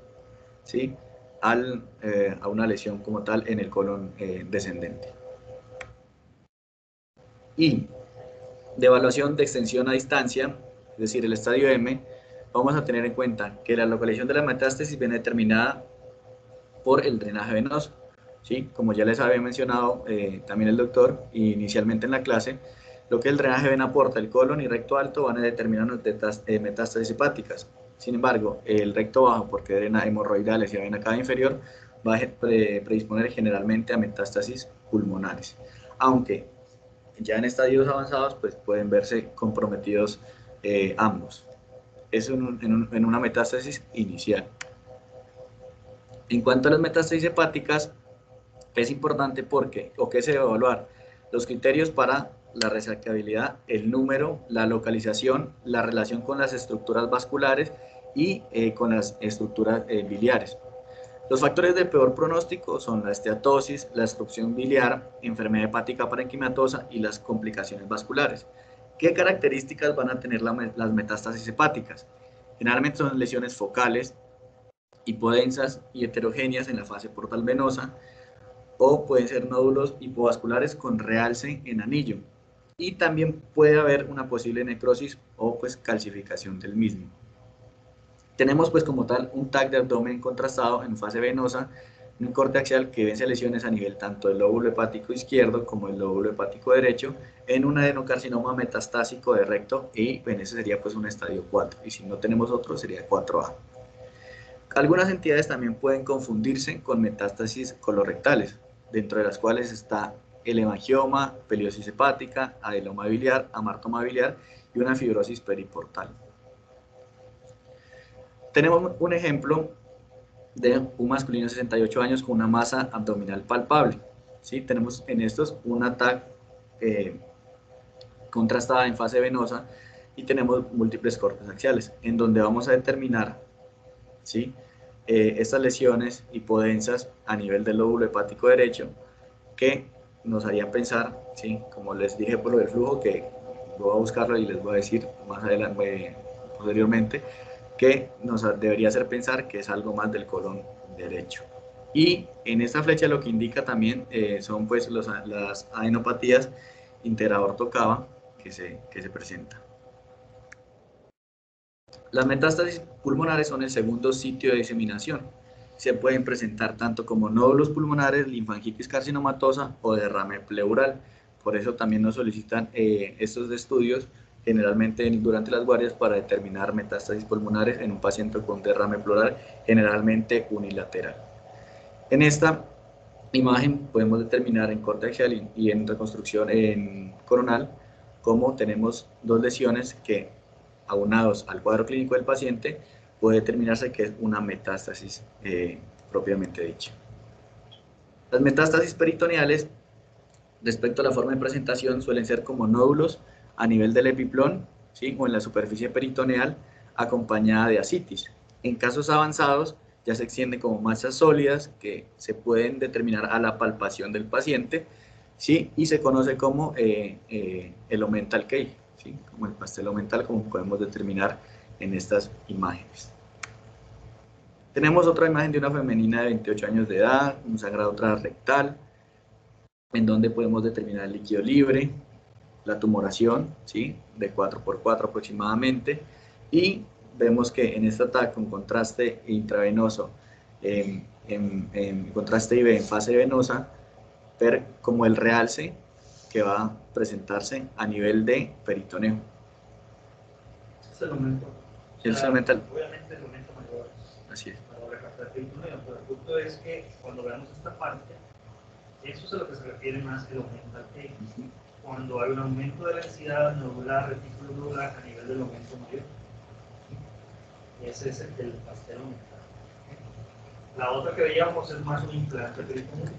¿sí?, a una lesión como tal en el colon descendente. Y de evaluación de extensión a distancia, es decir, el estadio M, vamos a tener en cuenta que la localización de la metástasis viene determinada por el drenaje venoso, ¿sí? Como ya les había mencionado también el doctor inicialmente en la clase, lo que el drenaje vena porta, el colon y recto alto van a determinar metástasis hepáticas. Sin embargo, el recto bajo, porque drena hemorroidales y la vena cava inferior, va a predisponer generalmente a metástasis pulmonares. Aunque ya en estadios avanzados pues pueden verse comprometidos ambos. Es en una metástasis inicial. En cuanto a las metástasis hepáticas, es importante porque, o qué se debe evaluar, los criterios para la resecabilidad, el número, la localización, la relación con las estructuras vasculares y con las estructuras biliares. Los factores de peor pronóstico son la esteatosis, la obstrucción biliar, enfermedad hepática parenquimatosa y las complicaciones vasculares. ¿Qué características van a tener las metástasis hepáticas? Generalmente son lesiones focales, hipodensas y heterogéneas en la fase portal venosa, o pueden ser nódulos hipovasculares con realce en anillo. Y también puede haber una posible necrosis o pues calcificación del mismo. Tenemos pues como tal un TAC de abdomen contrastado en fase venosa, un corte axial que vence lesiones a nivel tanto del lóbulo hepático izquierdo como del lóbulo hepático derecho en un adenocarcinoma metastásico de recto, y en ese sería pues un estadio 4, y si no tenemos otro sería 4A. Algunas entidades también pueden confundirse con metástasis colorectales, dentro de las cuales está el hemangioma, peliosis hepática, adeloma biliar, amartoma biliar y una fibrosis periportal. Tenemos un ejemplo de un masculino de 68 años con una masa abdominal palpable. ¿Sí? Tenemos en estos una TAC contrastada en fase venosa y tenemos múltiples cortes axiales, en donde vamos a determinar, ¿sí?, estas lesiones hipodensas a nivel del lóbulo hepático derecho que nos harían pensar, ¿sí?, como les dije por lo del flujo, que voy a buscarlo y les voy a decir más adelante, posteriormente, que nos debería hacer pensar que es algo más del colon derecho. Y en esta flecha lo que indica también son pues las adenopatías interaortocava que se presentan. Las metástasis pulmonares son el segundo sitio de diseminación. Se pueden presentar tanto como nódulos pulmonares, linfangitis carcinomatosa o derrame pleural. Por eso también nos solicitan estos estudios generalmente durante las guardias para determinar metástasis pulmonares en un paciente con derrame pleural, generalmente unilateral. En esta imagen podemos determinar en corte axial y en reconstrucción en coronal cómo tenemos dos lesiones que, aunados al cuadro clínico del paciente, puede determinarse que es una metástasis propiamente dicha. Las metástasis peritoneales, respecto a la forma de presentación, suelen ser como nódulos a nivel del epiplón, ¿sí?, o en la superficie peritoneal, acompañada de ascitis. En casos avanzados ya se extienden como masas sólidas que se pueden determinar a la palpación del paciente, ¿sí?, y se conoce como el omental cake, ¿sí?, como el pastel omental, como podemos determinar en estas imágenes. Tenemos otra imagen de una femenina de 28 años de edad, un sangrado transrectal, en donde podemos determinar el líquido libre, la tumoración, ¿sí?, de 4x4 aproximadamente, y vemos que en esta TAC con contraste intravenoso, en contraste IV en fase venosa, ver como el realce que va a presentarse a nivel de peritoneo. Es el aumento. Obviamente el aumento mayor. Así es. Para recaptar peritoneo, pero el punto es que cuando veamos esta parte, eso es a lo que se refiere más el aumento al T. Cuando hay un aumento de la densidad nodular, retículo nodular a nivel del aumento mayor. Ese es el pastel aumentado. La otra que veíamos es más un implante peritoneal.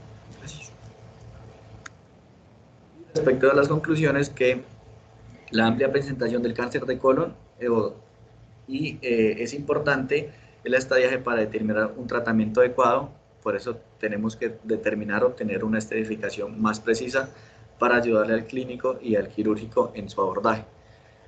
Respecto a las conclusiones, que la amplia presentación del cáncer de colon es importante el estadiaje para determinar un tratamiento adecuado. Por eso tenemos que determinar o tener una estratificación más precisa para ayudarle al clínico y al quirúrgico en su abordaje.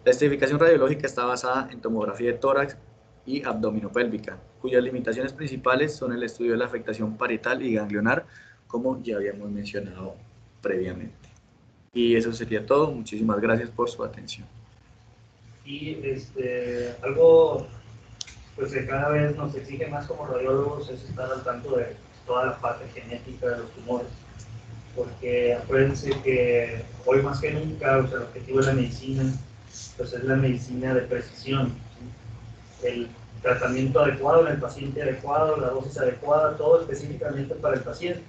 La estratificación radiológica está basada en tomografía de tórax y abdominopélvica, cuyas limitaciones principales son el estudio de la afectación parietal y ganglionar, como ya habíamos mencionado previamente. Y eso sería todo. Muchísimas gracias por su atención. Y algo pues que cada vez nos exige más como radiólogos es estar al tanto de toda la parte genética de los tumores, porque acuérdense que hoy más que nunca, o sea, el objetivo de la medicina pues es la medicina de precisión, ¿sí?, el tratamiento adecuado en el paciente adecuado, la dosis adecuada, todo específicamente para el paciente,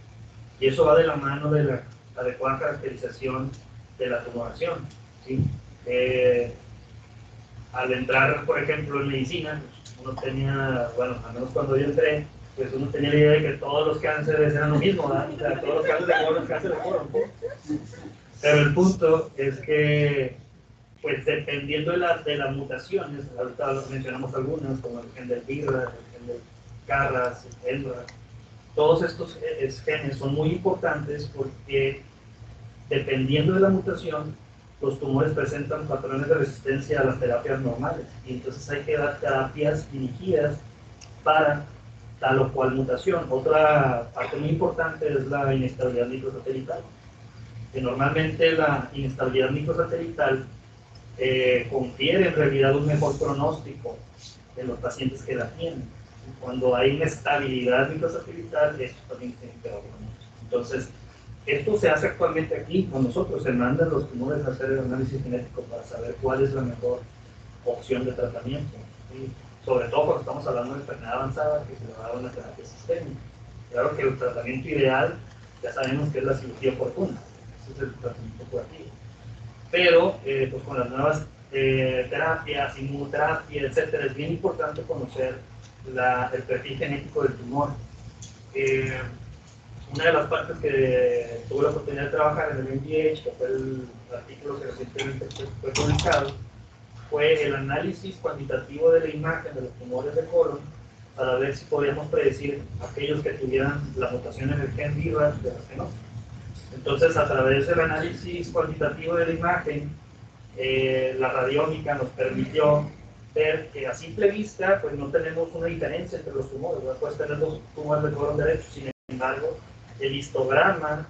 y eso va de la mano de la adecuada caracterización de la tumoración, ¿sí? Al entrar, por ejemplo, en medicina, uno tenía, bueno, al menos cuando yo entré, pues uno tenía la idea de que todos los cánceres eran lo mismo, ¿verdad? O sea, todos los cánceres de colon, cáncer de colon, ¿sí? Pero el punto es que, pues dependiendo de las mutaciones, ahorita mencionamos algunas, como el gen del BRCA, el gen del CARAS, el ELRA, todos estos genes son muy importantes porque dependiendo de la mutación, los tumores presentan patrones de resistencia a las terapias normales y entonces hay que dar terapias dirigidas para tal o cual mutación. Otra parte muy importante es la inestabilidad microsatelital, que normalmente la inestabilidad microsatelital confiere en realidad un mejor pronóstico en los pacientes que la tienen. Cuando hay inestabilidad microsatelital, esto también tiene que ver con nosotros. Entonces, esto se hace actualmente aquí con nosotros, se mandan los tumores a hacer el análisis genético para saber cuál es la mejor opción de tratamiento. ¿Sí? Sobre todo cuando estamos hablando de enfermedad avanzada, que se le da una terapia sistémica. Claro que el tratamiento ideal, ya sabemos que es la cirugía oportuna, ese es el tratamiento curativo. Pero, pues con las nuevas terapias, inmunoterapia, etcétera, es bien importante conocer el perfil genético del tumor. Una de las partes que tuve la oportunidad de trabajar en el MDH, que fue el artículo que recientemente fue publicado, fue el análisis cuantitativo de la imagen de los tumores de colon para ver si podíamos predecir aquellos que tuvieran la mutación en el gen BRAF de los que no. Entonces, a través del análisis cuantitativo de la imagen, la radiómica nos permitió ver que a simple vista pues no tenemos una diferencia entre los tumores. Puedes tener dos tumores de colon derecho, sin embargo, el histograma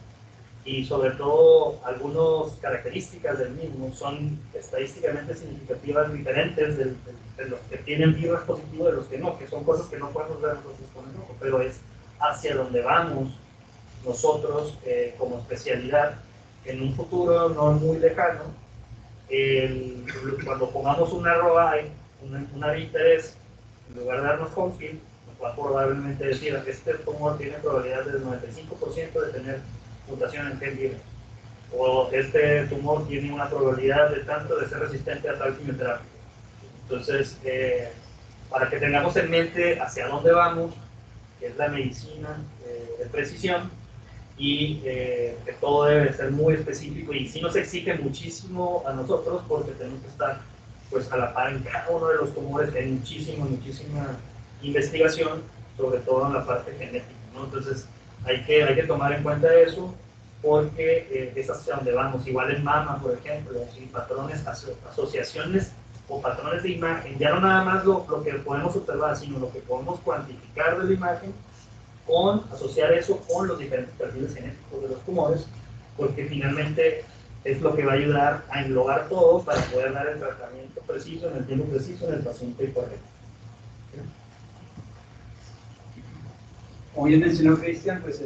y sobre todo algunas características del mismo son estadísticamente significativas diferentes de los que tienen virus positivo de los que no, que son cosas que no podemos ver nosotros con el ojo, pero es hacia donde vamos nosotros como especialidad en un futuro no muy lejano. Cuando pongamos una ROI, una de interés, en lugar de darnos confirm, nos va a probablemente decir que este tumor tiene probabilidad del 95% de tener mutación en gen virus, o este tumor tiene una probabilidad de tanto de ser resistente a tal quimioterapia. Entonces, para que tengamos en mente hacia dónde vamos, que es la medicina de precisión, y que todo debe ser muy específico, y sí nos exige muchísimo a nosotros porque tenemos que estar pues a la par en cada uno de los tumores, que hay muchísima investigación, sobre todo en la parte genética, ¿no? Entonces hay que tomar en cuenta eso, porque es hacia donde vamos. Igual en mama, por ejemplo, ¿sí? Patrones, asociaciones o patrones de imagen, ya no nada más lo que podemos observar, sino lo que podemos cuantificar de la imagen, asociar eso con los diferentes perfiles genéticos de los tumores, porque finalmente es lo que va a ayudar a englobar todo para poder dar el tratamiento preciso, en el tiempo preciso, en el paciente correcto. Como bien mencionó Cristian, pues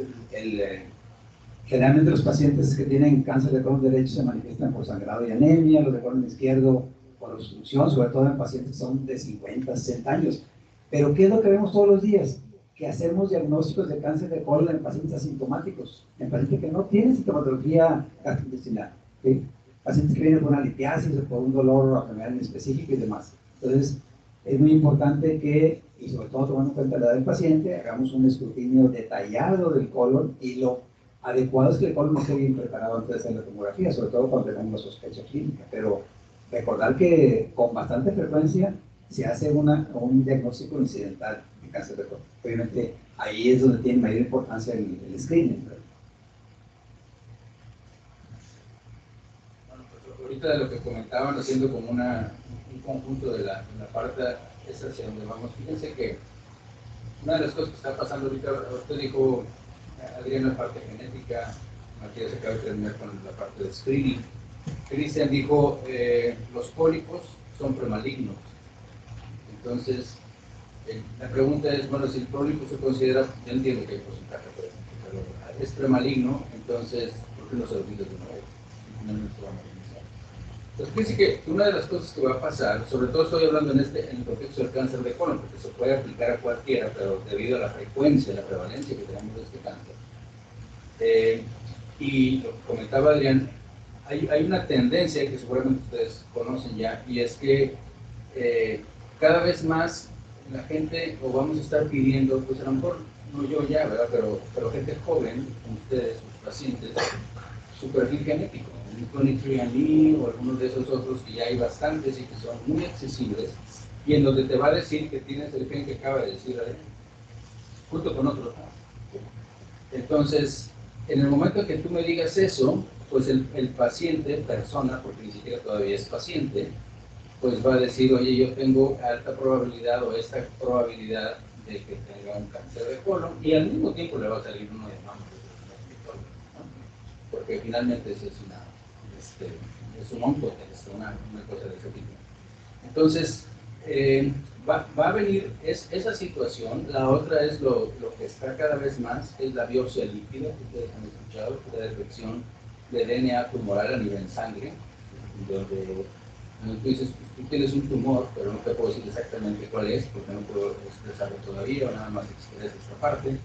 generalmente los pacientes que tienen cáncer de colon derecho se manifiestan por sangrado y anemia, los de colon izquierdo por obstrucción, sobre todo en pacientes que son de 50, 60 años. Pero ¿qué es lo que vemos todos los días? Que hacemos diagnósticos de cáncer de colon en pacientes asintomáticos, en pacientes que no tienen sintomatología gastrointestinal, ¿sí? Pacientes que vienen por una litiasis o por un dolor o enfermedad en específico y demás. Entonces, es muy importante que, y sobre todo tomando en cuenta la edad del paciente, hagamos un escrutinio detallado del colon, y lo adecuado es que el colon esté bien preparado antes de hacer la tomografía, sobre todo cuando tenemos la sospecha clínica. Pero recordar que con bastante frecuencia se hace un diagnóstico incidental de cáncer de colon. Obviamente ahí es donde tiene mayor importancia el screening, ¿verdad? Bueno, pues ahorita de lo que comentaban, haciendo como un conjunto de la parte es hacia donde vamos. Fíjense que una de las cosas que está pasando ahorita, usted dijo, Adrián, la parte genética, Matías acaba de terminar con la parte de screening. Cristian dijo, los pólipos son premalignos. Entonces, la pregunta es, bueno, si el pólipo se considera, yo entiendo que hay porcentaje, pero es premaligno, entonces, ¿por qué no se olvida de una vez? Finalmente se va a malignizar. Entonces, fíjense que una de las cosas que va a pasar, sobre todo estoy hablando en el contexto del cáncer de colon, porque se puede aplicar a cualquiera, pero debido a la frecuencia, la prevalencia que tenemos de este cáncer, y lo que comentaba Adrián, hay una tendencia que seguramente ustedes conocen ya, y es que cada vez más la gente, o vamos a estar pidiendo, pues a lo mejor no yo ya, ¿verdad? Pero gente joven, como ustedes, sus pacientes, su perfil genético, el 23andMe o algunos de esos otros que ya hay bastantes y que son muy accesibles, y en donde te va a decir que tienes el gen que acaba de decir Adrián, junto con otros. Entonces, en el momento que tú me digas eso, pues el paciente, persona, porque ni siquiera todavía es paciente, pues va a decir, oye, yo tengo alta probabilidad o esta probabilidad de que tenga un cáncer de colon, y al mismo tiempo le va a salir uno de mama, ¿no? Porque finalmente eso es un oncote, es una cosa de ese tipo. Entonces, va a venir esa situación. La otra es lo que está cada vez más, es la biopsia líquida, que ustedes han escuchado, la detección de DNA tumoral a nivel sangre, donde tú dices, tú tienes un tumor, pero no te puedo decir exactamente cuál es, porque no puedo expresarlo todavía, o nada más expreso esta parte.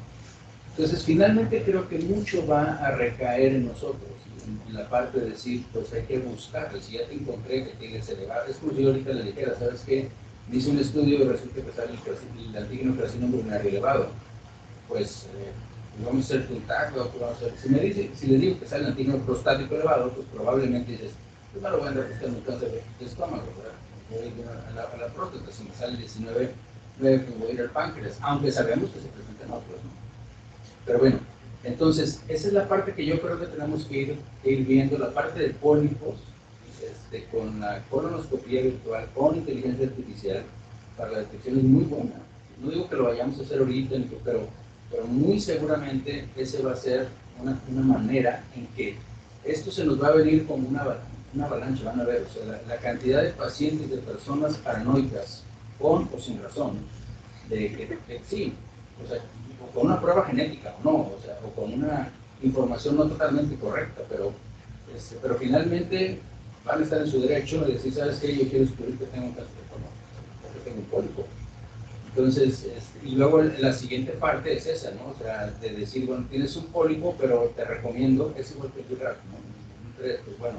Entonces, finalmente creo que mucho va a recaer en nosotros, en la parte de decir, pues hay que buscar, si ya te encontré que tienes elevado, es como si yo ahorita le dijera, ¿sabes qué? Hice un estudio y resulta que sale el antígeno carcinoma urinario elevado. Pues vamos a hacer un TAC, si le digo que sale el antígeno prostático elevado, pues probablemente dices, pues no lo voy a andar buscando un cáncer de estómago, ¿verdad? Voy a ir a la próstata, si me sale 19, voy a ir al páncreas, aunque sabemos que se presentan otros, ¿no? Pero bueno, entonces, esa es la parte que yo creo que tenemos que ir viendo, la parte de pólipos, con la colonoscopía virtual, con inteligencia artificial, para la detección es muy buena. No digo que lo vayamos a hacer ahorita, pero muy seguramente ese va a ser una manera en que esto se nos va a venir como una avalancha, van a ver, o sea, la cantidad de pacientes, de personas paranoicas, con o sin razón, de que sí, o sea, o con una prueba genética o no, o sea, o con una información no totalmente correcta, pero finalmente van a estar en su derecho de decir, ¿sabes qué? Yo quiero descubrir que tengo un cáncer de colon, o que tengo un pólipo. Entonces, y luego la siguiente parte es esa, ¿no? O sea, de decir, bueno, tienes un pólipo, pero te recomiendo, es igual que el GRAF, ¿no? Pues bueno,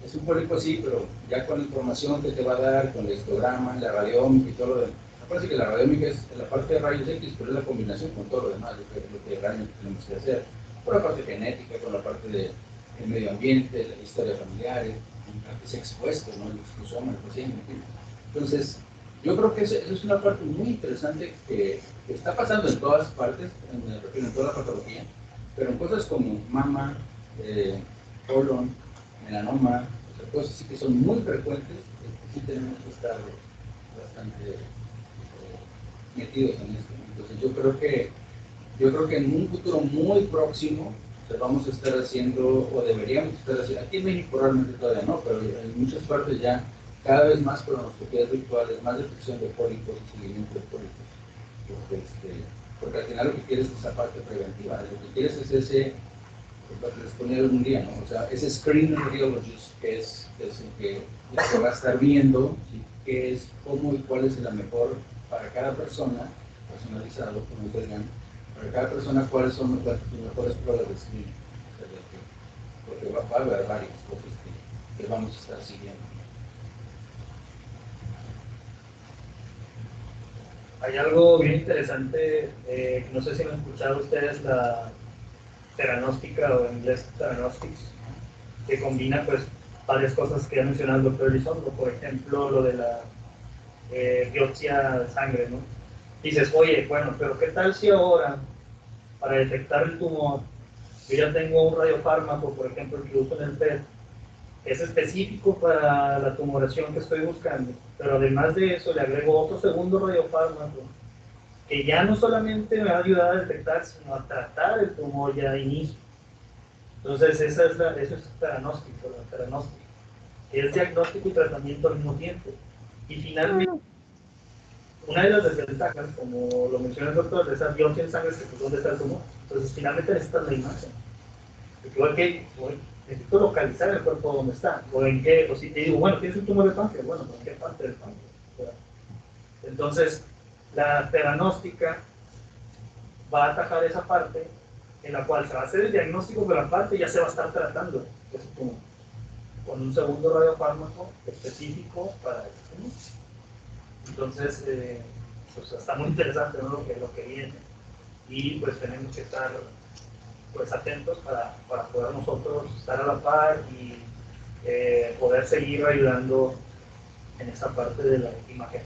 es un pólipo sí, pero ya con la información que te va a dar, con el histograma, la radiómica y todo lo demás. Parece que la radiómica es la parte de rayos X, pero es la combinación con todo lo demás, lo que realmente tenemos que hacer. Con la parte genética, con la parte del medio ambiente, la historia familiar, que se ha expuesto, ¿no? El exposoma, el paciente. Entonces, yo creo que esa es una parte muy interesante que está pasando en todas partes, en toda la patología, pero en cosas como mama, colon, melanoma, o sea, cosas así que son muy frecuentes, sí tenemos que estar bastante metidos en esto. Entonces yo creo que en un futuro muy próximo vamos a estar haciendo, o deberíamos estar haciendo, aquí en México probablemente todavía no, pero en muchas partes ya cada vez más colonoscopías virtuales, más detección de pólipos y seguimiento de pólipos. Porque al final lo que quieres es esa parte preventiva, lo que quieres es ese, lo que les ponía algún día, ¿no? O sea, ese screen radiologist que es el que se va a estar viendo, ¿sí? Qué es, cómo y cuál es la mejor para cada persona, personalizado, como digan, para cada persona cuáles son las mejores pruebas de screening. O sea, porque va a haber varias cosas que vamos a estar siguiendo. Hay algo bien interesante, no sé si han escuchado ustedes la teranostica o en inglés teranostics, que combina pues varias cosas que ha mencionado el doctor Elizondo, por ejemplo lo de la biopsia de sangre, ¿no? Dices, oye, bueno, pero ¿qué tal si ahora para detectar el tumor yo ya tengo un radiofármaco, por ejemplo el que uso en el PET, es específico para la tumoración que estoy buscando, pero además de eso le agrego otro segundo radiofármaco que ya no solamente me va a ayudar a detectar, sino a tratar el tumor ya de inicio. Entonces, eso es teranóstico, la teranóstica, que es diagnóstico y tratamiento al mismo tiempo. Y finalmente, una de las desventajas, como lo menciona el doctor, de esa biopsia en sangre es que pues, ¿dónde está el tumor? Entonces, finalmente necesitas la imagen. Igual que necesito localizar el cuerpo donde está, o en qué, o si te digo, bueno, tienes un tumor de páncreas, bueno, ¿en qué parte del páncreas? Entonces, la teranóstica va a atajar esa parte en la cual se va a hacer el diagnóstico, pero aparte ya se va a estar tratando ese tumor con un segundo radiofármaco específico para el tumor. Entonces, pues está muy interesante, ¿no? lo que viene, y pues tenemos que estar pues atentos para poder nosotros estar a la par y poder seguir ayudando en esa parte de la imagen.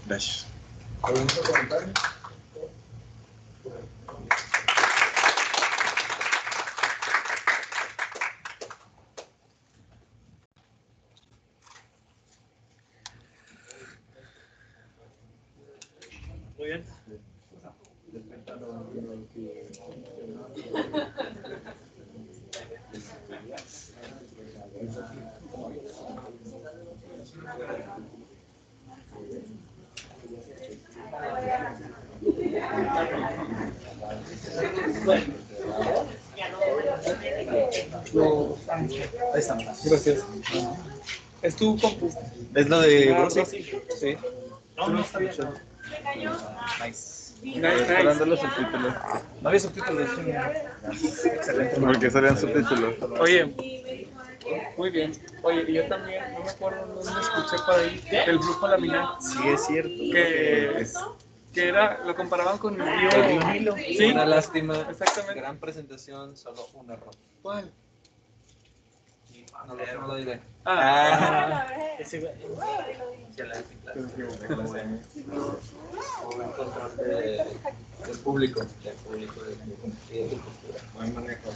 Gracias. ¿Algún otro comentario? Muy bien. Ahí estamos. Gracias. ¿Es tu compu? ¿Es lo de Ah, Rosy? Sí. No está bien. Nice. Nice. Esperando los subtítulos. No había subtítulos. Excelente. Porque salían subtítulos. Oye, muy bien. Oye, y yo también, no me acuerdo dónde escuché por ahí el grupo laminar Sí, es cierto. que era, lo comparaban con el río Nilo. Sí, Una lástima. exactamente. Gran presentación, solo un error. ¿Cuál? No lo diré. Un control del público. Del público de cultura. No hay manejo.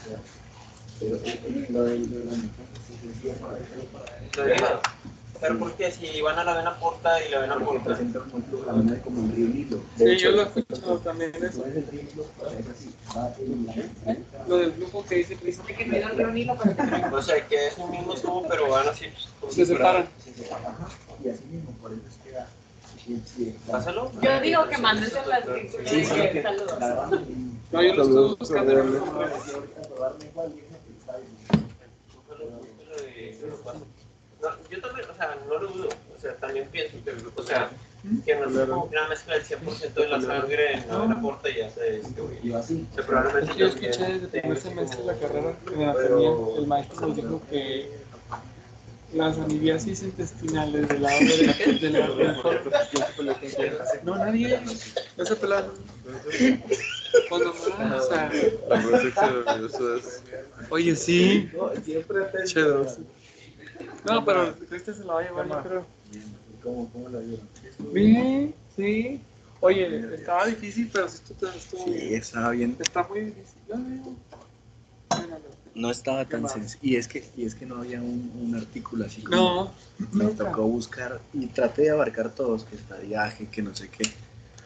Pero porque si van a la Avena Porta y la Avena Porta. como el río Nilo. Sí, yo lo he escuchado también eso. Lo del grupo que dice que me da el río Nilo para que O sea, que es un mismo tubo, pero van así. Pues, se separan. Y así mismo, por eso es que era. Pásalo. Yo digo que mandes en las Sí, sí, que que saludos. No, yo lo estoy buscando. No, yo también, o sea, no lo dudo. O sea, también pienso que el grupo, o sea, que no es como una mezcla del 100% de la sangre en la Avena Porta y ya se distribuye. Y así. O sea, probablemente Yo escuché desde el primer semestre de la carrera en anatomía, el maestro nos dijo que las amibiasis intestinales del lado de la no, nadie, no se pelaron. Cuando más, o sea, La próxima es. oye, sí, chedos. No, pero este se la va a llevar, yo creo. ¿Cómo la vieron? Bien, sí. Oye, estaba difícil, pero estuvo Sí, estaba bien. está muy difícil. Yo digo, No estaba tan sencillo. Y es que no había un artículo así como. no, Me tocó buscar y traté de abarcar todos, que estadiaje, que no sé qué.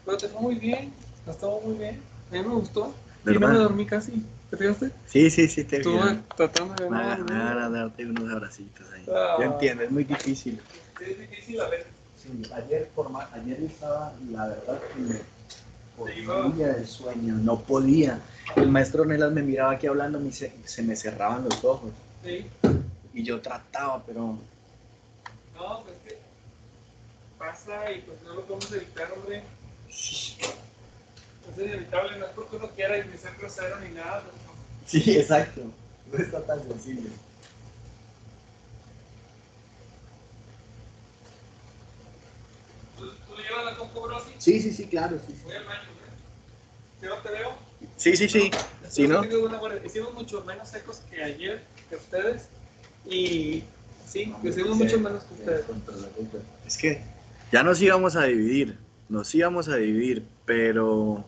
pero te fue muy bien, estuvo muy bien. A mí me gustó. Y ¿Verdad? no me dormí casi. ¿Te fijaste? Sí, te vi. Estuve tratando de Me no dormir. van a darte unos abracitos ahí. Ah. Yo entiendo, es muy difícil. Sí, es difícil a ver. Sí, ayer estaba, la verdad, que me moría del sueño, no podía. El maestro Nelas me miraba aquí hablando, se me cerraban los ojos. Sí. Y yo trataba, pero. No, pues que pasa y pues no lo podemos evitar, hombre. Es inevitable, no es porque uno quiera ni ser grosero ni nada. Pues, no. Sí, exacto. No está tan sencillo. ¿Tú le llevas la compu, bro? Sí, claro. Sí. Voy al baño, ¿eh? ¿Sí no te veo? Sí. Sí, ¿no? Hicimos mucho menos secos que ayer, que ustedes. Y sí, hicimos mucho menos que ustedes. Es que ya nos íbamos a dividir, pero